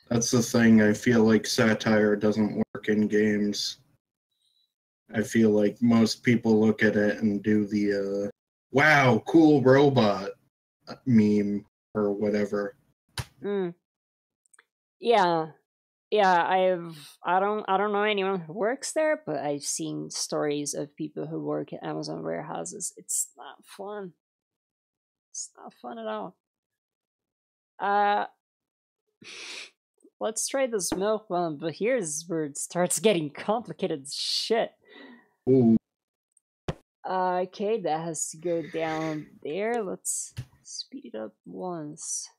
that's the thing. I feel like satire doesn't work in games. I feel like most people look at it and do the wow, cool robot meme or whatever. Yeah. I don't know anyone who works there, but I've seen stories of people who work at Amazon warehouses. It's not fun. It's not fun at all. Let's try this milk one, but here's where it starts getting complicated as shit. Ooh. Okay, that has to go down there. Let's speed it up once.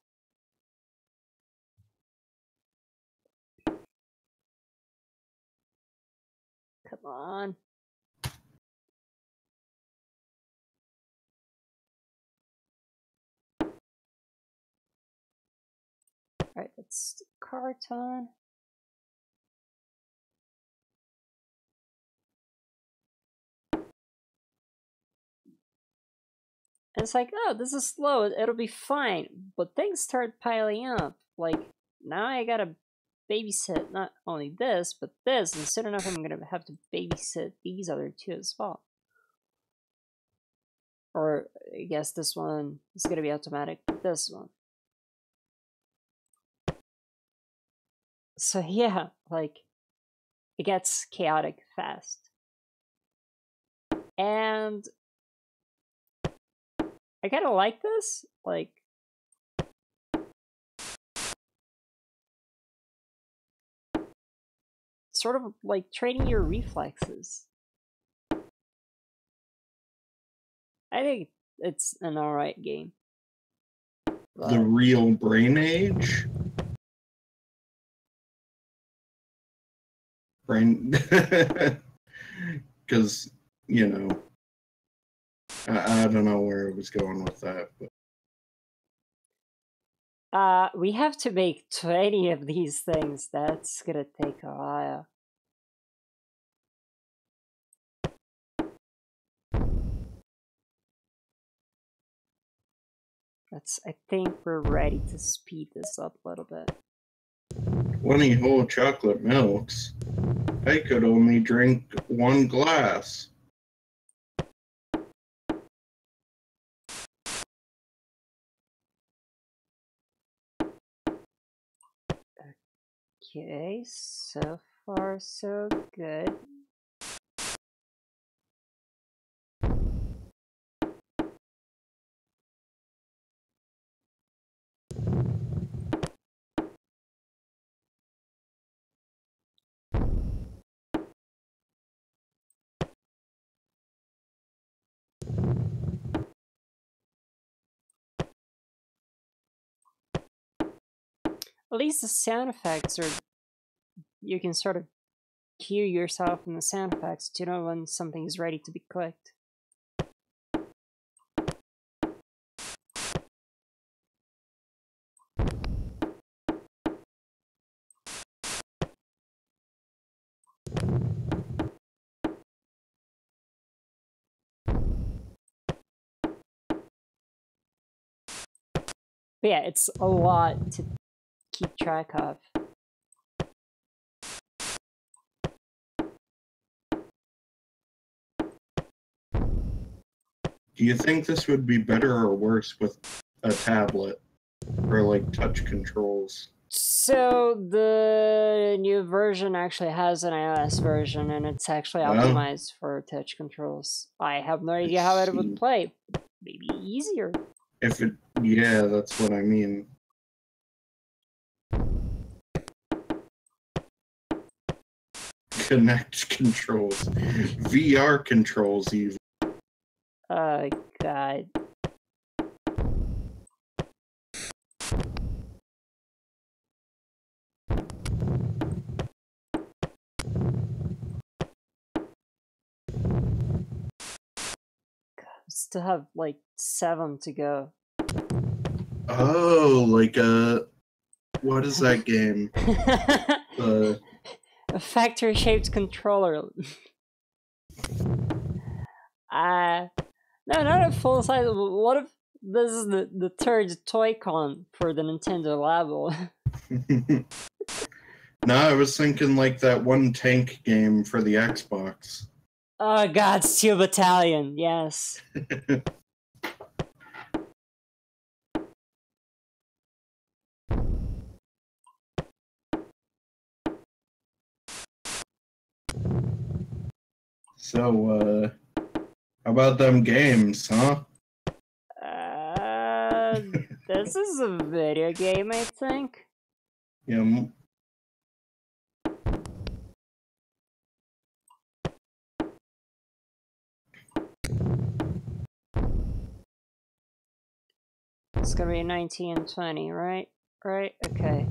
Come on. Alright, that's the carton. And it's like, oh, this is slow, it'll be fine. But things start piling up. Like, now I gotta babysit not only this, but this. And soon enough, I'm gonna have to babysit these other two as well. Or, I guess this one is gonna be automatic, but this one. So yeah, like, it gets chaotic fast. And I kind of like this, like, sort of like training your reflexes. I think it's an alright game. The real Brain Age? Because, you know, I don't know where it was going with that. But. We have to make 20 of these things. That's gonna take a while. I think we're ready to speed this up a little bit. 20 whole chocolate milks? I could only drink 1 glass. Okay, so far so good. At least the sound effects are, you can sort of cue yourself in the sound effects to know when something is ready to be clicked. But yeah, it's a lot to keep track of. Do you think this would be better or worse with a tablet or like touch controls? So the new version actually has an iOS version, and it's actually optimized for touch controls. I have no idea how it would play. Maybe easier. If it, yeah, that's what I mean. Connect controls, VR controls, even. Oh god. Still have like 7 to go. Oh, like what is that game? A factory-shaped controller. No, not a full size. What if this is the third Toy-Con for the Nintendo Labo? No, I was thinking like that one tank game for the Xbox. Oh god, Steel Battalion, yes. So, how about them games, huh? This is a video game, I think. Yeah. It's gonna be 19 and 20, right? Right? Okay.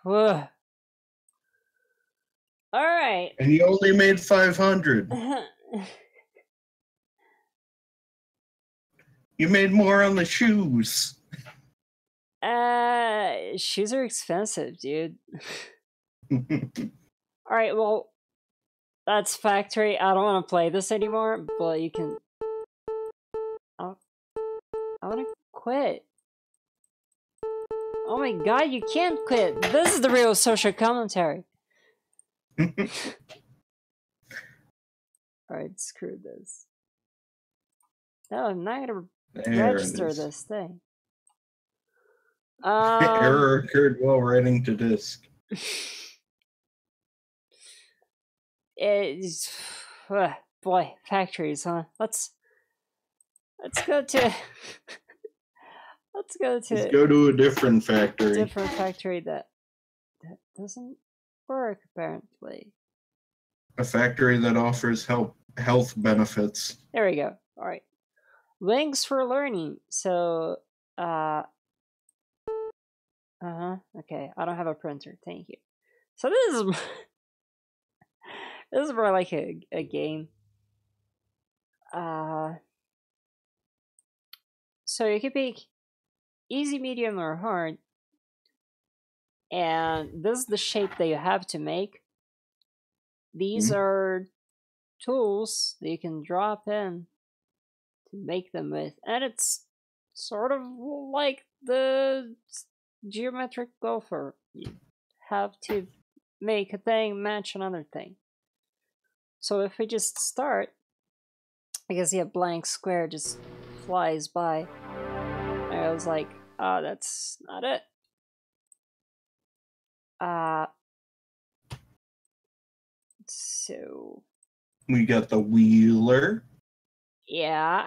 Ugh. Alright. And you only made 500. You made more on the shoes. Shoes are expensive, dude. Alright, well, that's factory. I don't want to play this anymore, but you can... I want to quit. Oh my god, you can't quit. This is the real social commentary. Alright, screw this. No, I'm not gonna There it register is. this thing. Error occurred while writing to disk. It's boy, factories, huh? Let's go to let's go Let's to go to a different a factory. different factory that doesn't work apparently. A factory that offers health benefits. There we go. All right. Links for learning. So, okay, I don't have a printer. Thank you. So this is this is more like a game. So you can pick easy, medium, or hard, and this is the shape that you have to make. These are tools that you can drop in to make them with, and it's sort of like the geometric gopher. You have to make a thing match another thing. So if we just start, I can see a blank square just flies by. And I was like, oh, that's not it. So We got the wheeler. yeah,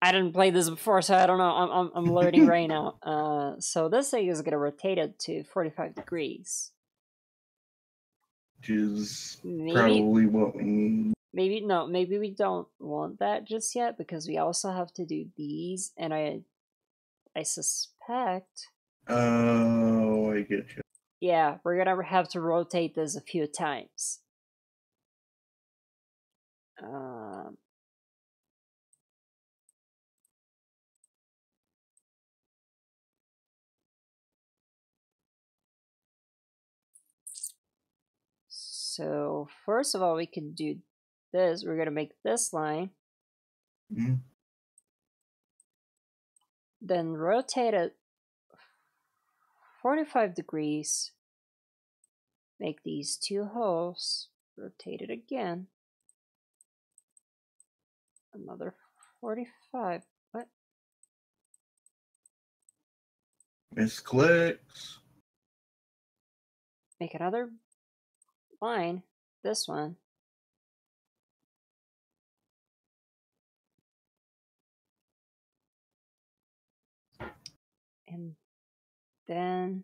I didn't play this before, so I don't know. I'm learning right now. So this thing is gonna rotate it to 45 degrees. Which is Maybe probably what we need. maybe we don't want that just yet because we also have to do these, and I suspect. Oh, I get you. Yeah, we're gonna have to rotate this a few times. So first of all, we can do this. We're gonna make this line. Mm-hmm. Then rotate it 45 degrees. Make these two holes. Rotate it again. Another 45. What? Misclicks. Make another line. This one. And then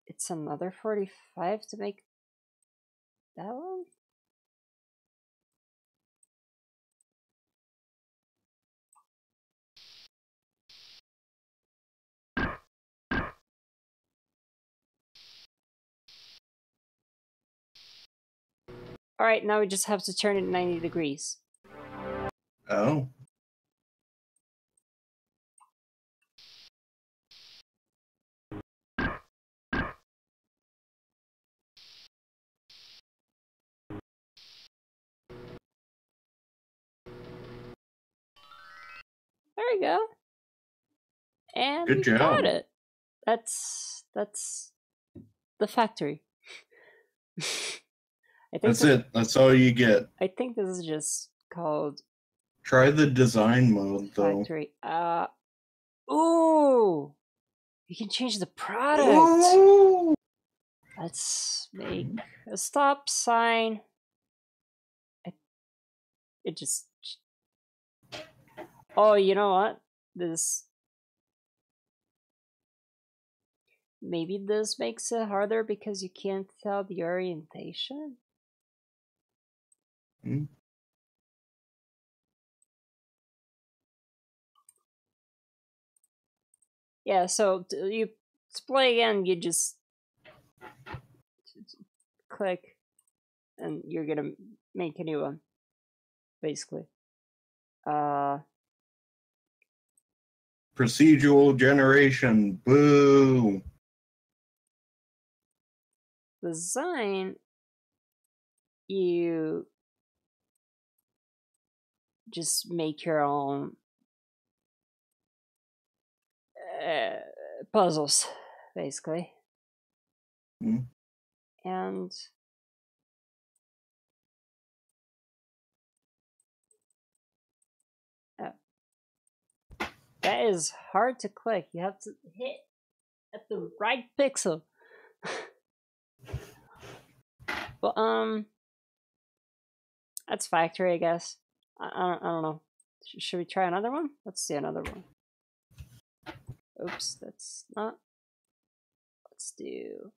it's another 45 to make that one. Alright, now we just have to turn it 90 degrees. Oh. There we go. And Good we job. got it. That's the factory. That's it. That's all you get. I think this is just called Try the design mode though. factory. Ooh, you can change the product. Ooh. Let's make a stop sign. It just. Oh, you know what? Maybe this makes it harder because you can't tell the orientation. Hmm. Yeah, so to play again, you just click and you're gonna make a new one, basically. Procedural generation. Boo. Design, you just make your own puzzles, basically. Hmm. And That is hard to click. You have to hit at the right pixel. Well, that's factory, I guess. I don't know. Should we try another one? Let's see another one. Oops, that's not. Let's do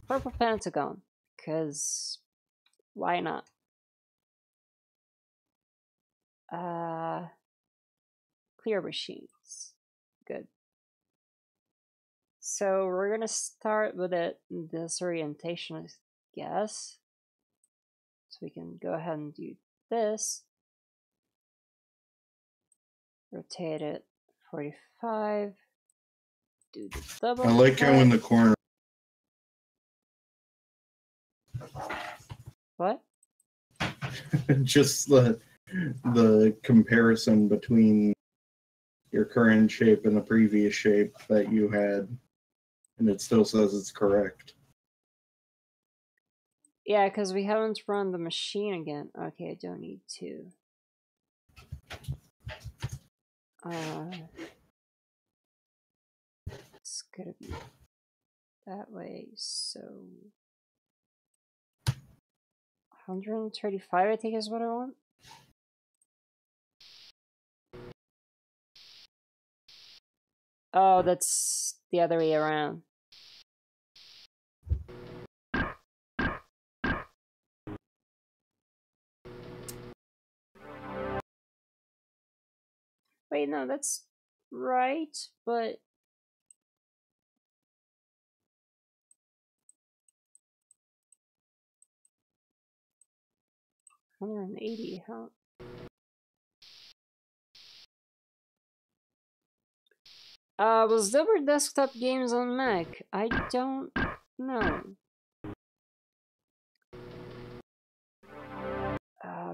purple pentagon, because why not? Clear machines. Good. So we're gonna start with this orientation, I guess. So we can go ahead and do this. Rotate it 45. Do the double. I like how in the corner. What? Just the comparison between your current shape and the previous shape that you had, and it still says it's correct. Yeah, because we haven't run the machine again. Okay, I don't need to. It's gonna be that way, so 135 I think is what I want. Oh, that's the other way around. Wait, no, that's right, but 180, huh? Was there were desktop games on Mac? I don't know.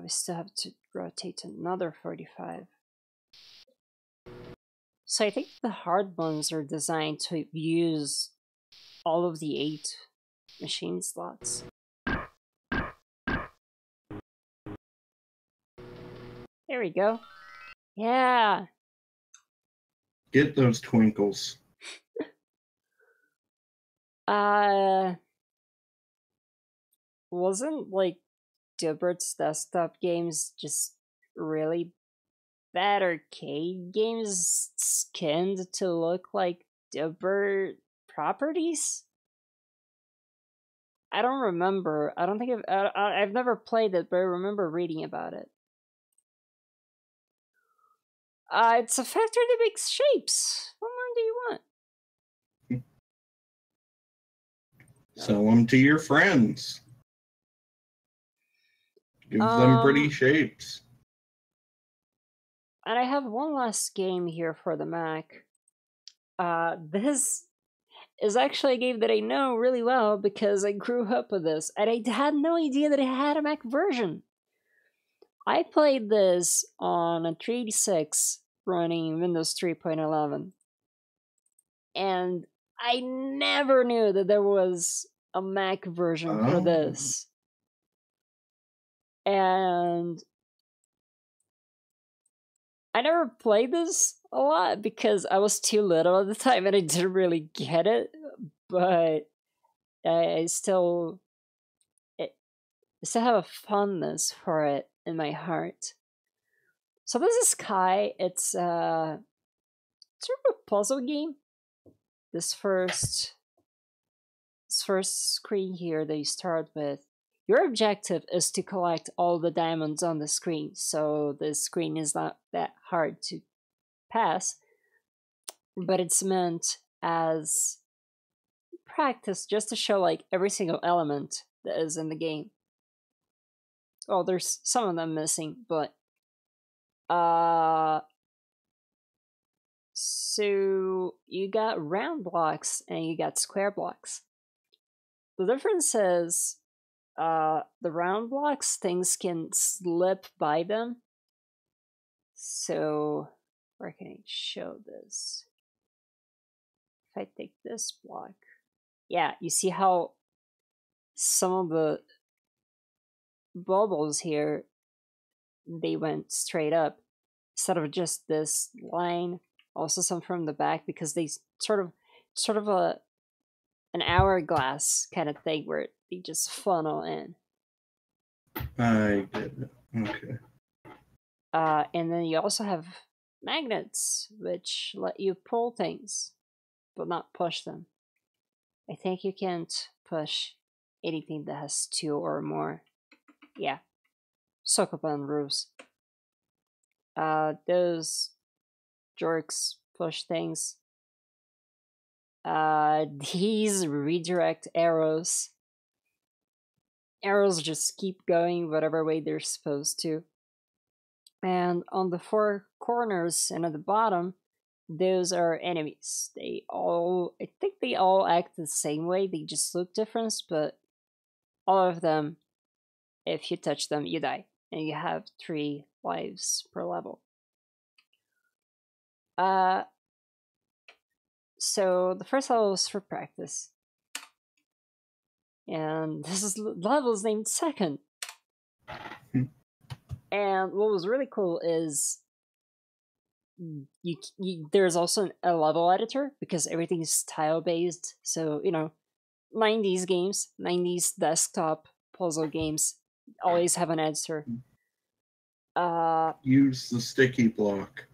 We still have to rotate another 45. So I think the hard ones are designed to use all of the 8 machine slots. There we go. Yeah. Get those twinkles. Wasn't like Dilbert's desktop games just really bad arcade games skinned to look like Dilbert properties? I don't remember. I don't think I've never played it, but I remember reading about it. It's a factory that makes shapes. What more do you want? Sell them to your friends. Give them pretty shapes. And I have one last game here for the Mac. This is actually a game that I know really well because I grew up with this, and I had no idea that it had a Mac version. I played this on a 386 running Windows 3.11, and I never knew that there was a Mac version for this. And I never played this a lot because I was too little at the time and I didn't really get it, but I still have a fondness for it in my heart. So this is Kai. It's sort of a puzzle game. This first screen here that you start with, your objective is to collect all the diamonds on the screen, so the screen is not that hard to pass, but it's meant as practice just to show like every single element that is in the game. Oh, there's some of them missing, but so you got round blocks and you got square blocks. The difference is the round blocks, things can slip by them. So where can I show this? If I take this block, yeah, you see how some of the bubbles here, they went straight up. instead of just this line. Also some from the back, because they sort of an hourglass kind of thing where they just funnel in. I get it. Okay. And then you also have magnets, which let you pull things, but not push them. I think you can't push anything that has 2 or more. Yeah. Sokoban rules. Those jerks push things. These redirect arrows. Arrows just keep going whatever way they're supposed to. And on the 4 corners and at the bottom, those are enemies. I think they all act the same way, they just look different, but all of them, if you touch them, you die. And you have 3 lives per level. So the first level is for practice. And this level is named Second. And what was really cool is there's also a level editor, because everything is tile based. So 90s games, 90s desktop puzzle games always have an editor. Use the sticky block.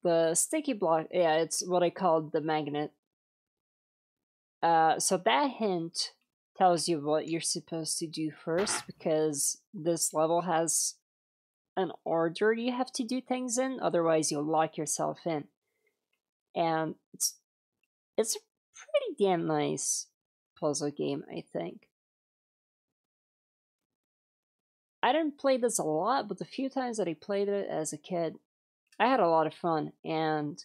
The sticky block, yeah, it's what I called the magnet. So that hint tells you what you're supposed to do first, because this level has an order you have to do things in, otherwise you'll lock yourself in. And it's a pretty damn nice puzzle game, I think. I didn't play this a lot, but the few times that I played it as a kid, I had a lot of fun, and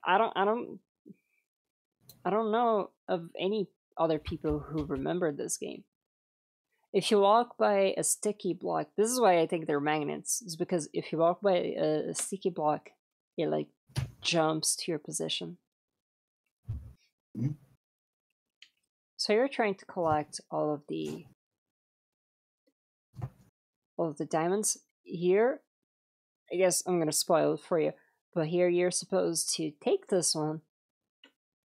I don't know of any other people who remember this game. If you walk by a sticky block, this is why I think they're magnets, is because if you walk by a sticky block, it like jumps to your position. So you're trying to collect all of the diamonds. Here, I guess I'm gonna spoil it for you, but here you're supposed to take this one,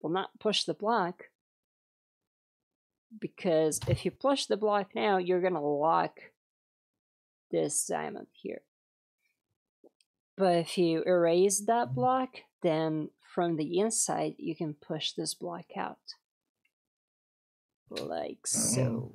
but not push the block, because if you push the block now, you're gonna lock this diamond here. But if you erase that block, then from the inside you can push this block out, like so.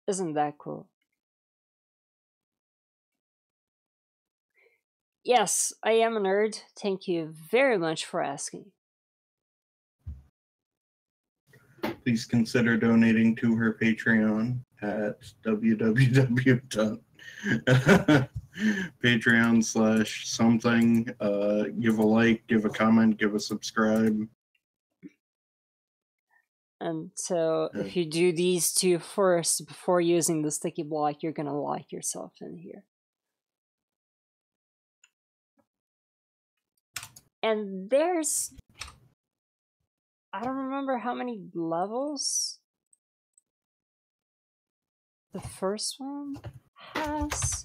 Isn't that cool? Yes, I am a nerd. Thank you very much for asking. Please consider donating to her Patreon at www.patreon.com/something. Give a like, give a comment, give a subscribe. And so if you do these 2 first before using the sticky block, you're gonna lock yourself in here. And there's, I don't remember how many levels the first one has.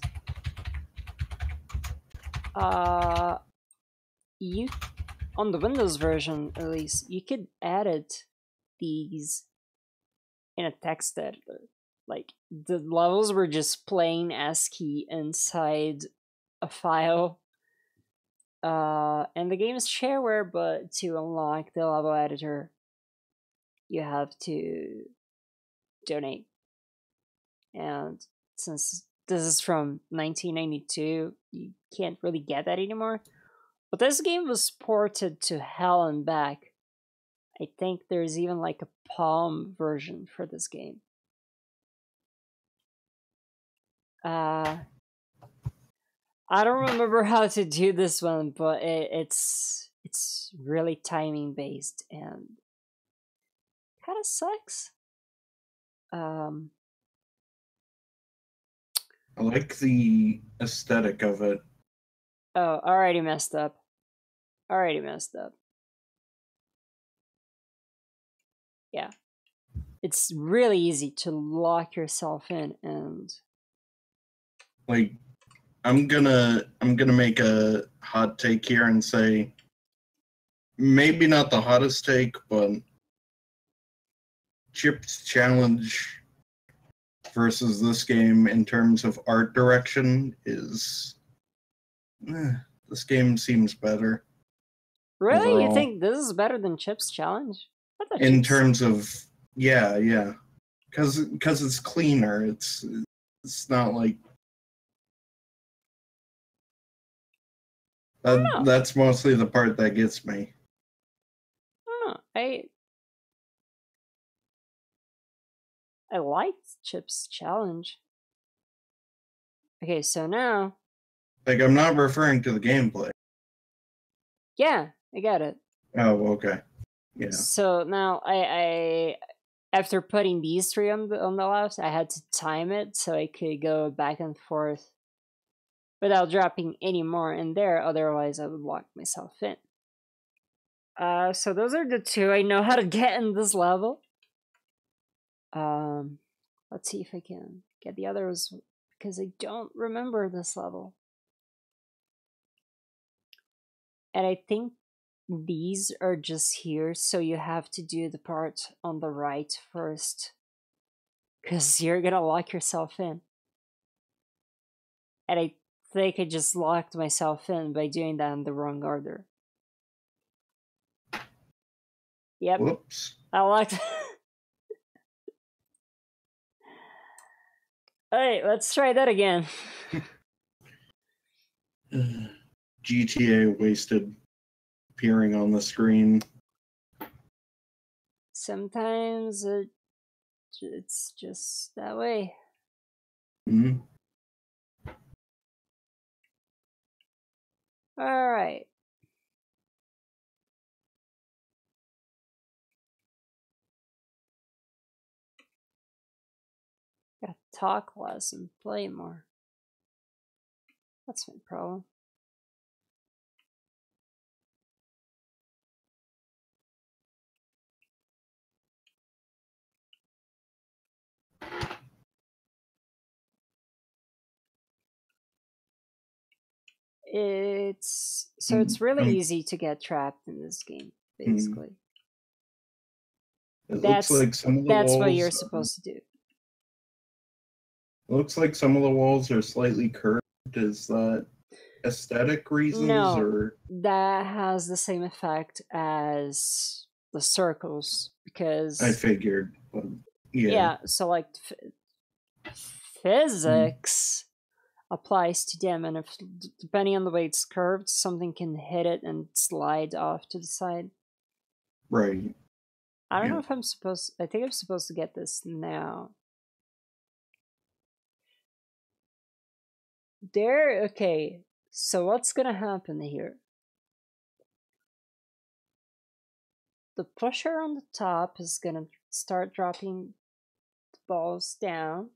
You, on the Windows version at least, you could edit these in a text editor. Like, the levels were just plain ASCII inside a file. And the game is shareware, but to unlock the level editor, you have to donate. And since this is from 1992, you can't really get that anymore. But this game was ported to hell and back. I think there's even like a Palm version for this game. I don't remember how to do this one, but it's really timing based and kind of sucks. I like the aesthetic of it. Oh, already messed up. Already messed up. Yeah. It's really easy to lock yourself in and Like, I'm gonna make a hot take here and say maybe not the hottest take, but Chip's challenge versus this game in terms of art direction is this game seems better. Really? Overall. You think this is better than Chip's challenge? I thought In Chip's- terms of yeah. Cause it's cleaner. It's not like know. that's mostly the part that gets me. I don't know. I liked Chip's challenge. Okay, so now Like, I'm not referring to the gameplay. yeah, I got it. Oh, okay. Yeah. So now I after putting these three on the left, I had to time it so I could go back and forth without dropping any more in there, otherwise I would lock myself in. So those are the two I know how to get in this level. Let's see if I can get the others because I don't remember this level. And I think these are just here, so you have to do the part on the right first because you're gonna lock yourself in. And I think I just locked myself in by doing that in the wrong order. Yep, Whoops. I locked. Alright, let's try that again. GTA wasted appearing on the screen. Sometimes it's just that way. Hmm. Alright. Gotta talk less and play more. That's my problem. It's really easy to get trapped in this game, basically. It That's looks like some of the that's walls, what you're supposed to do. It looks like some of the walls are slightly curved. Is that aesthetic reasons No, or that has the same effect as the circles because I figured, but yeah, so like physics applies to them, and if depending on the way it's curved, something can hit it and slide off to the side. right. I don't Yeah. know if I'm supposed. I think I'm supposed to get this now. There. Okay. So what's gonna happen here? The pusher on the top is gonna start dropping the balls down.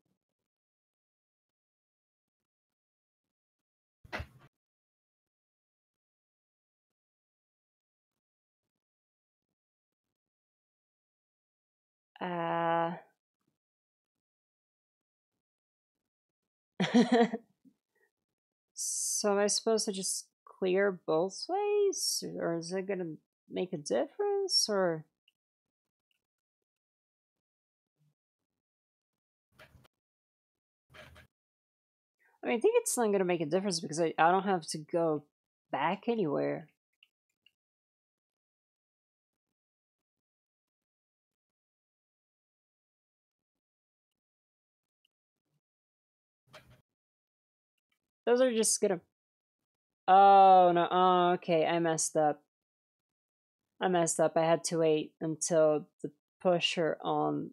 So am I supposed to just clear both ways, or is it gonna make a difference, or? I mean, I think it's not gonna make a difference because I don't have to go back anywhere. Those are just gonna... Oh, no. Oh, okay. I messed up. I had to wait until the pusher on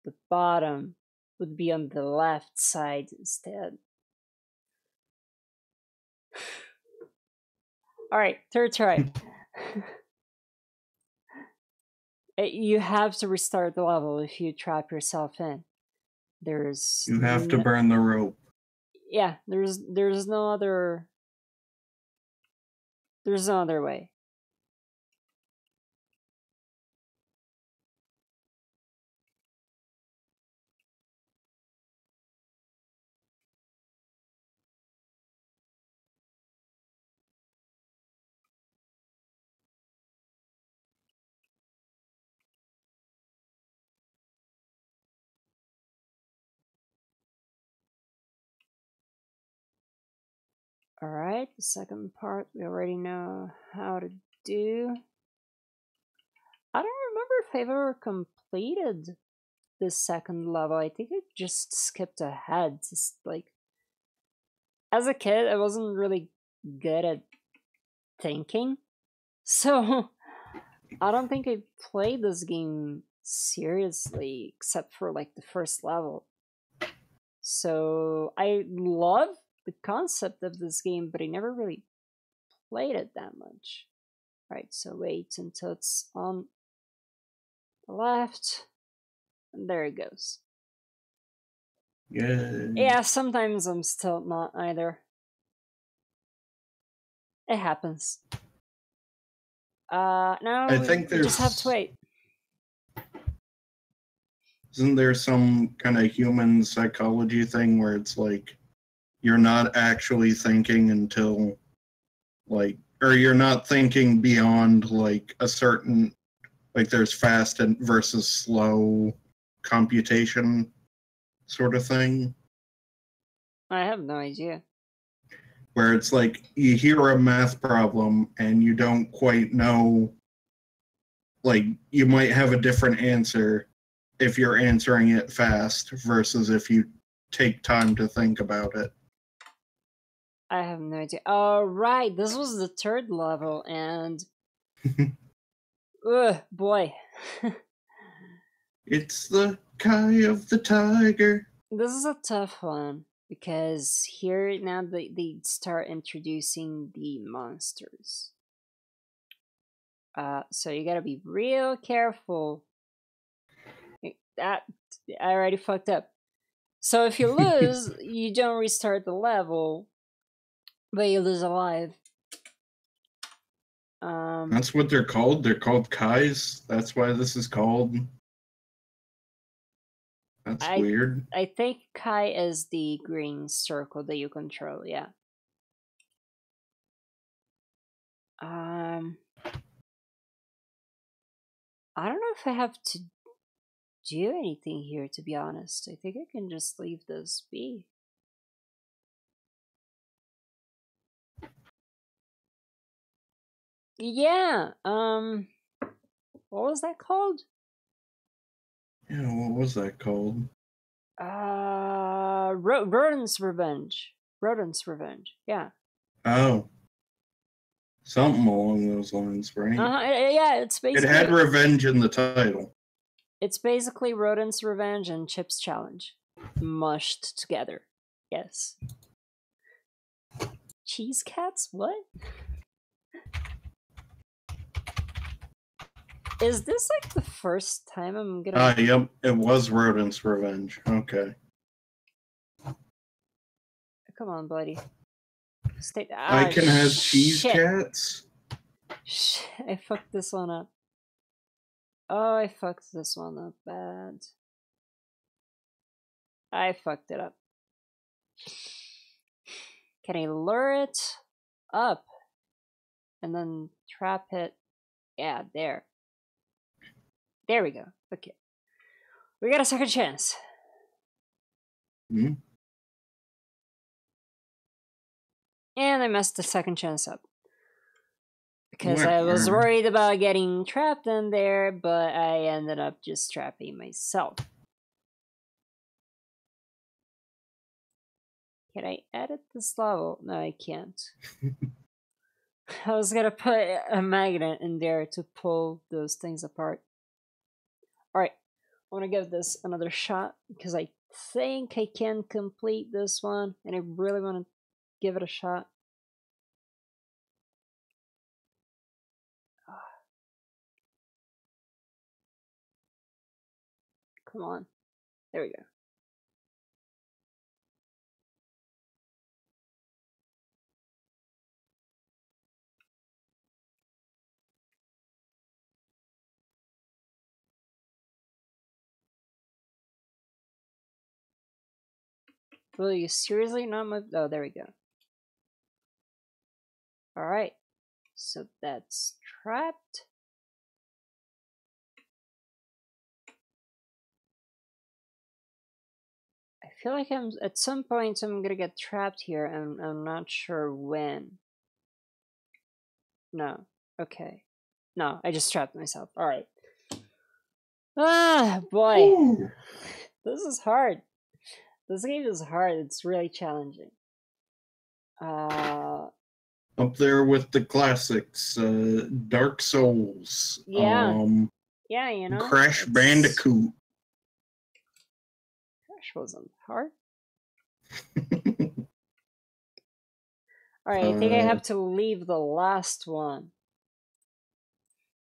the bottom would be on the left side instead. Alright, third try. You have to restart the level if you trap yourself in. You have to burn the rope. Yeah, there's no other There's no other way. Alright, the second part we already know how to do. I don't remember if I've ever completed the second level. I think I just skipped ahead. Just like, as a kid, I wasn't really good at thinking, so I don't think I played this game seriously except for like the first level. So I love the concept of this game, but I never really played it that much. Right, so wait until it's on the left, and there it goes. Yeah, sometimes I'm still not either. It happens. No, I think we just have to wait. Isn't there some kind of human psychology thing where it's like you're not actually thinking until like, or you're not thinking beyond like a certain, like there's fast and versus slow computation sort of thing? I have no idea. Where it's like you hear a math problem and you don't quite know, like you might have a different answer if you're answering it fast versus if you take time to think about it. I have no idea. Oh, right, this was the third level, and ugh, boy. It's the Kai of the Tiger. This is a tough one, because here now they start introducing the monsters. So you gotta be real careful. That I already fucked up. So if you lose, you don't restart the level, but you lose alive. That's what they're called. They're called Kais. That's why this is called. That's weird. I think Kai is the green circle that you control, yeah. I don't know if I have to do anything here, to be honest. I think I can just leave this be. Yeah, what was that called? Yeah, what was that called? Rodent's Revenge. Rodent's Revenge, yeah. Oh. Something along those lines, right? Yeah, it's basically... It had revenge in the title. It's basically Rodent's Revenge and Chip's Challenge. Mushed together. Yes. Cheese cats? What? Is this like the first time I'm gonna... Yep, it was Rodent's Revenge. Okay. Come on, buddy. Stay... I can have cheese cats? I fucked this one up. Oh, I fucked this one up bad. I fucked it up. Can I lure it up and then trap it? Yeah, there. There we go. Okay. We got a second chance. Hmm? And I messed the second chance up. Because I was worried about getting trapped in there, but I ended up just trapping myself. Can I edit this level? No, I can't. I was gonna put a magnet in there to pull those things apart. Alright, I want to give this another shot because I think I can complete this one and I really want to give it a shot. Come on. There we go. Will you seriously not move? Oh, there we go. Alright. So that's trapped. I feel like at some point I'm gonna get trapped here, and I'm not sure when. No. Okay. No, I just trapped myself. Alright. Ah, boy. Ooh. This is hard. This game is hard. It's really challenging. Up there with the classics, Dark Souls. Yeah. Yeah, you know. Crash Bandicoot. Crash wasn't hard. Alright, I think I have to leave the last one.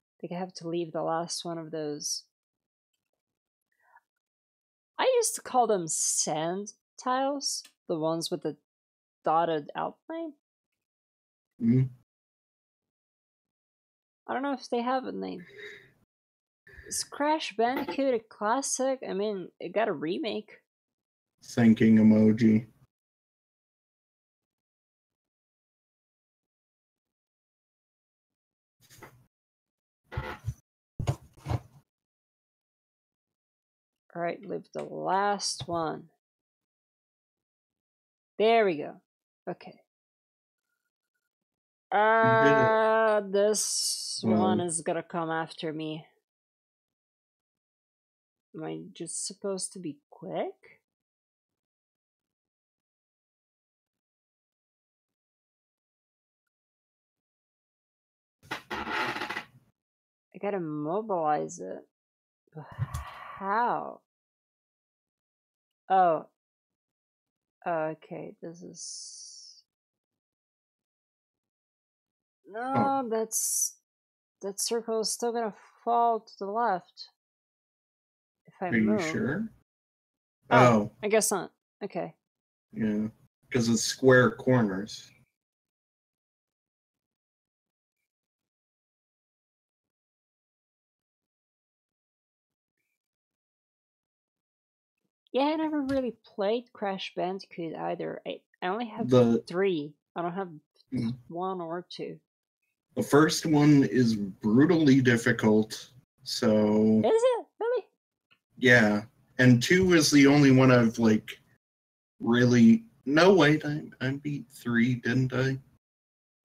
I think I have to leave the last one of those. I used to call them sand tiles, the ones with the dotted outline. Mm. I don't know if they have a name. Is Crash Bandicoot a classic? I mean, it got a remake. Thinking emoji. Alright, leave the last one. There we go. Okay. This one is gonna come after me. Am I just supposed to be quick? I gotta mobilize it. But how? Oh. Okay, this is... No, that circle is still gonna fall to the left. If I Are move. you sure? Oh, I guess not. Okay. Yeah, because it's square corners. Yeah, I never really played Crash Bandicoot either. I only have 3. I don't have 1 or 2. The first one is brutally difficult, so... Is it? Really? Yeah, and 2 is the only one I've, like, really... No, wait, I beat 3, didn't I?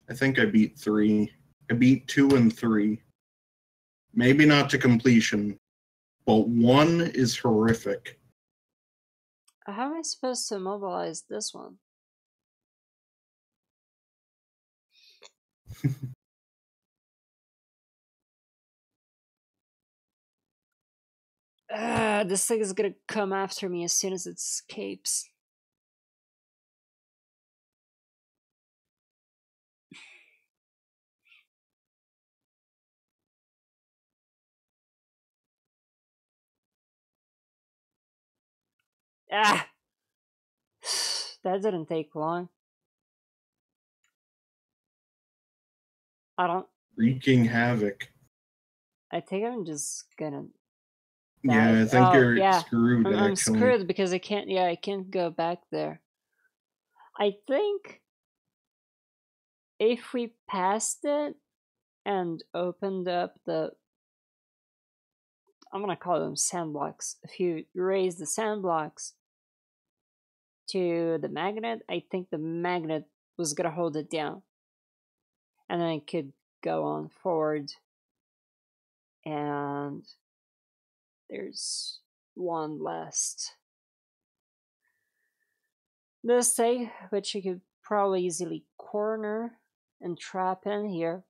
I think I beat 3. I beat 2 and 3. Maybe not to completion, but 1 is horrific. How am I supposed to mobilize this one? This thing is gonna come after me as soon as it escapes. Ah! That didn't take long. I don't... Wreaking havoc. I think I'm just gonna... Yeah, I think you're screwed, I'm actually. screwed because I can't go back there. I think if we passed it and opened up the... I'm gonna call them sand blocks. If you raise the sand blocks to the magnet, I think the magnet was gonna hold it down. And then I could go on forward. And there's one last. This thing, which you could probably easily corner and trap in here.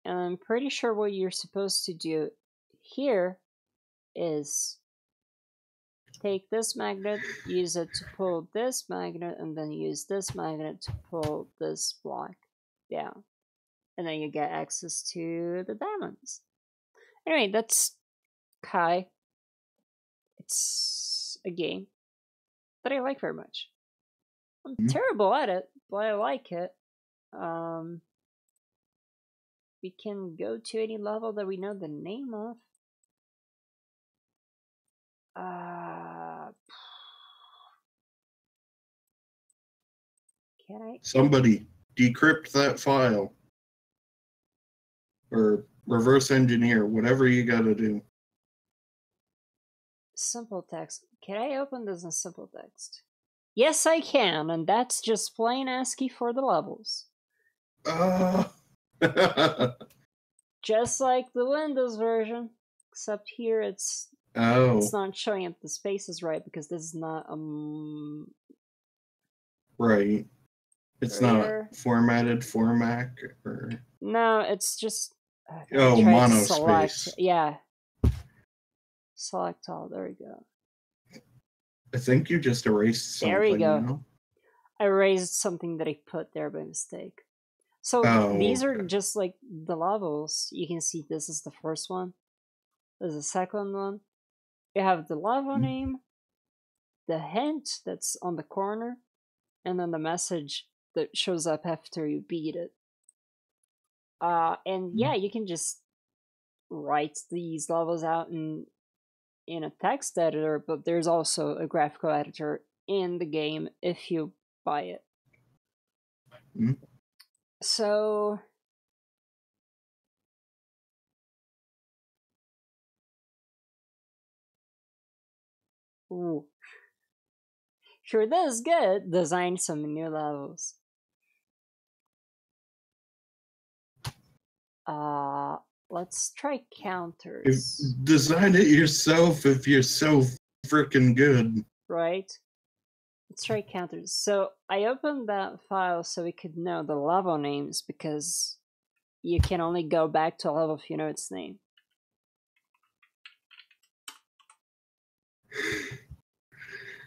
And I'm pretty sure what you're supposed to do here is take this magnet, use it to pull this magnet, and then use this magnet to pull this block down. And then you get access to the diamonds. Anyway, that's Kai. It's a game that I like very much. I'm terrible at it, but I like it. We can go to any level that we know the name of. Can I? Somebody decrypt that file. Or reverse engineer, whatever you gotta do. Simple text. Can I open this in simple text? Yes, I can, and that's just plain ASCII for the levels. Just like the Windows version, except here it's not showing up the spaces right because this is not right. It's not formatted for Mac or no, it's just monospace. Yeah. Select all. There we go. I think you just erased something. There we go. You know? I erased something that I put there by mistake. So these are just like the levels. You can see this is the first one. There's the second one. You have the level name, the hint that's on the corner, and then the message that shows up after you beat it. And yeah, you can just write these levels out in a text editor, but there's also a graphical editor in the game if you buy it. So ooh. Sure, this is good. Design some new levels. Let's try counters. Design it yourself if you're so freaking good. Right? Let's try counters. So I opened that file so we could know the level names because you can only go back to a level if you know its name.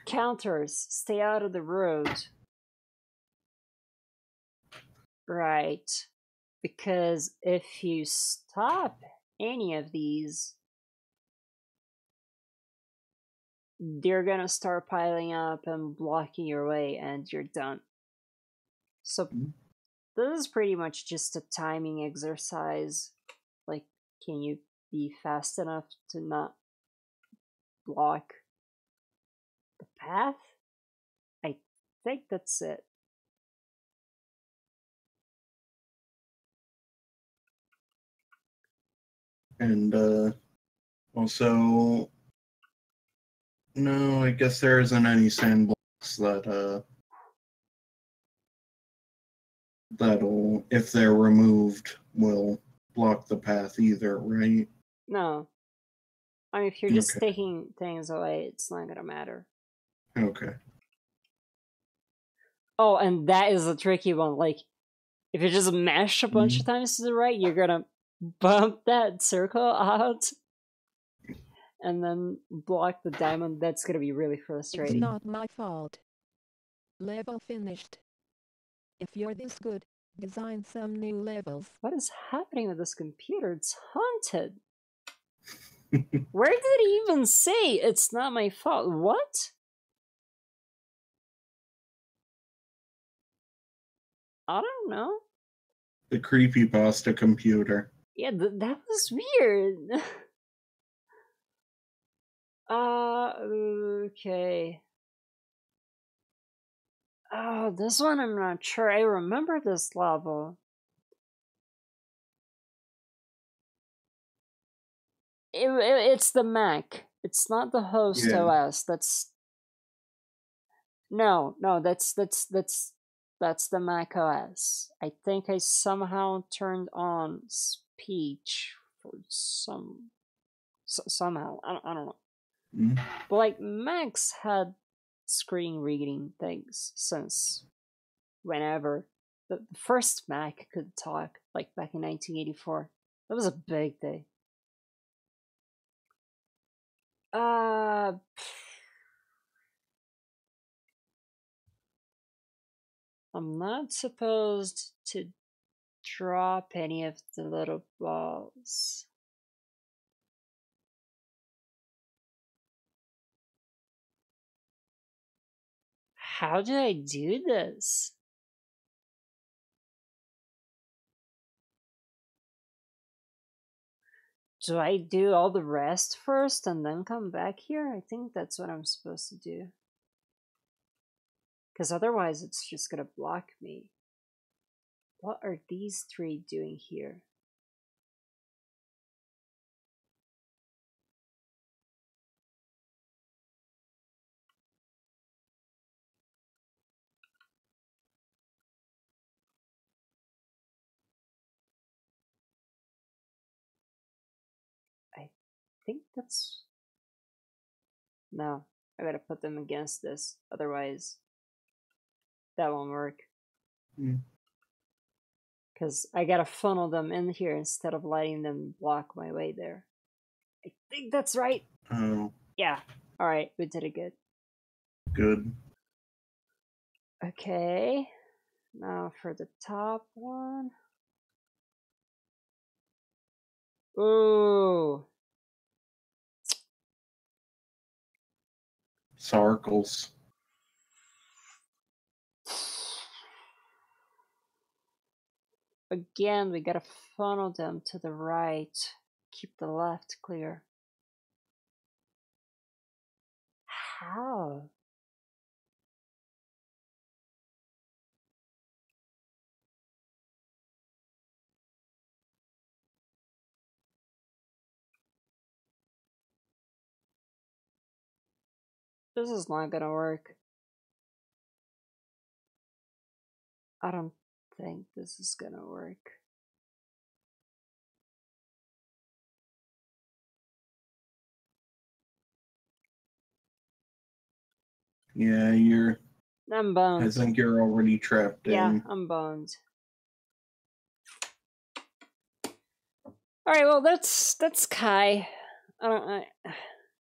Counters. Stay out of the road. Right. Because if you stop any of these, they're gonna start piling up and blocking your way and you're done. So this is pretty much just a timing exercise. Like, can you be fast enough to not block the path? I think that's it. And also, no, I guess there isn't any sandblocks that'll, if they're removed, will block the path either, right? No. I mean, if you're just taking things away, it's not gonna matter. Okay. Oh, and that is a tricky one. Like, if you just mash a bunch of times to the right, you're gonna bump that circle out and then block the diamond. That's gonna be really frustrating. It's not my fault. Level finished. If you're this good, design some new levels. What is happening with this computer? It's haunted. Where did it even say it's not my fault? What? I don't know. The creepypasta computer. Yeah, that was weird. Okay. Oh, this one I'm not sure. I remember this level. It's the Mac. It's not the host OS. That's no, that's the Mac OS. I think I somehow turned on speech for somehow. I don't know. But like Macs had screen reading things since whenever. The first Mac could talk, like back in 1984. That was a big day. I'm not supposed to drop any of the little balls. How do I do this? Do I do all the rest first and then come back here? I think that's what I'm supposed to do. Because otherwise it's just gonna block me. What are these three doing here? I think that's... No, I gotta put them against this, otherwise that won't work. Because I gotta funnel them in here instead of letting them block my way there. I think that's right. Oh, Yeah. Alright, we did it good. good. Okay. Now for the top one. Ooh. Circles. Again, we gotta funnel them to the right. Keep the left clear. How? This is not gonna work. I don't think this is gonna work. Yeah, I'm boned. I think you're already trapped Yeah, in. I'm boned. Alright, well that's Kai. I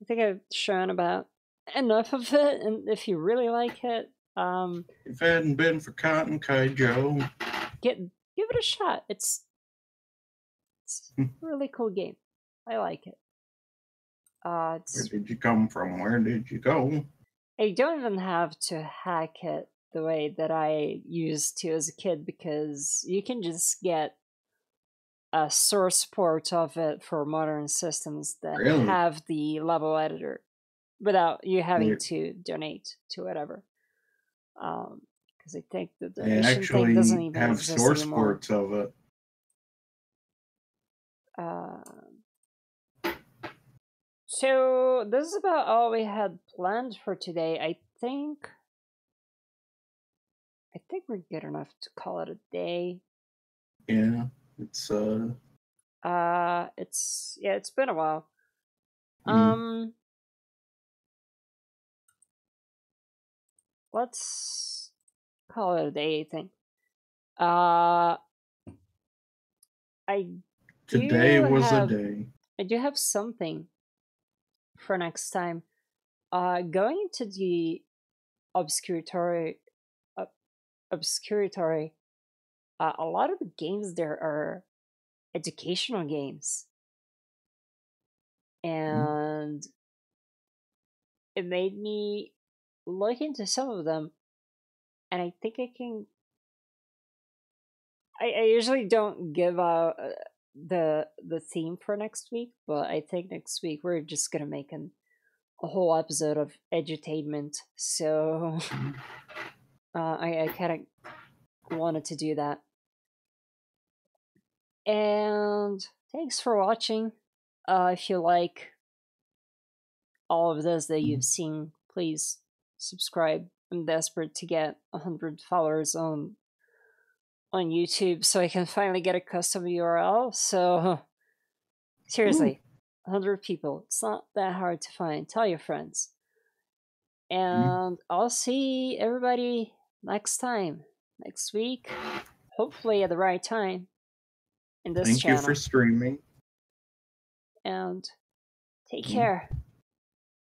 think I've shown about enough of it, and if you really like it, If it hadn't been for Cotton Kai Joe, give it a shot. It's a really cool game. I like it. where did you come from? Where did you go? I don't even have to hack it the way that I used to as a kid, because you can just get a source port of it for modern systems that Really? have the level editor without you having to donate to whatever. Because I think the They donation thing doesn't actually even have exist source anymore. ports of it. So this is about all we had planned for today. I think we're good enough to call it a day. Yeah, it's it's been a while. Let's call it a day, I think. today was a day. I do have something for next time. Going into the obscuratory, a lot of the games there are educational games, and it made me look into some of them, and I think I can. I usually don't give out the theme for next week, but I think next week we're just gonna make a whole episode of edutainment. So I kind of wanted to do that. And thanks for watching. If you like all of this that you've seen, please subscribe. I'm desperate to get 100 followers on YouTube so I can finally get a custom URL. So seriously, 100 people. It's not that hard to find. Tell your friends. And I'll see everybody next time. Next week. Hopefully at the right time. In this channel. Thank you for streaming. And take care.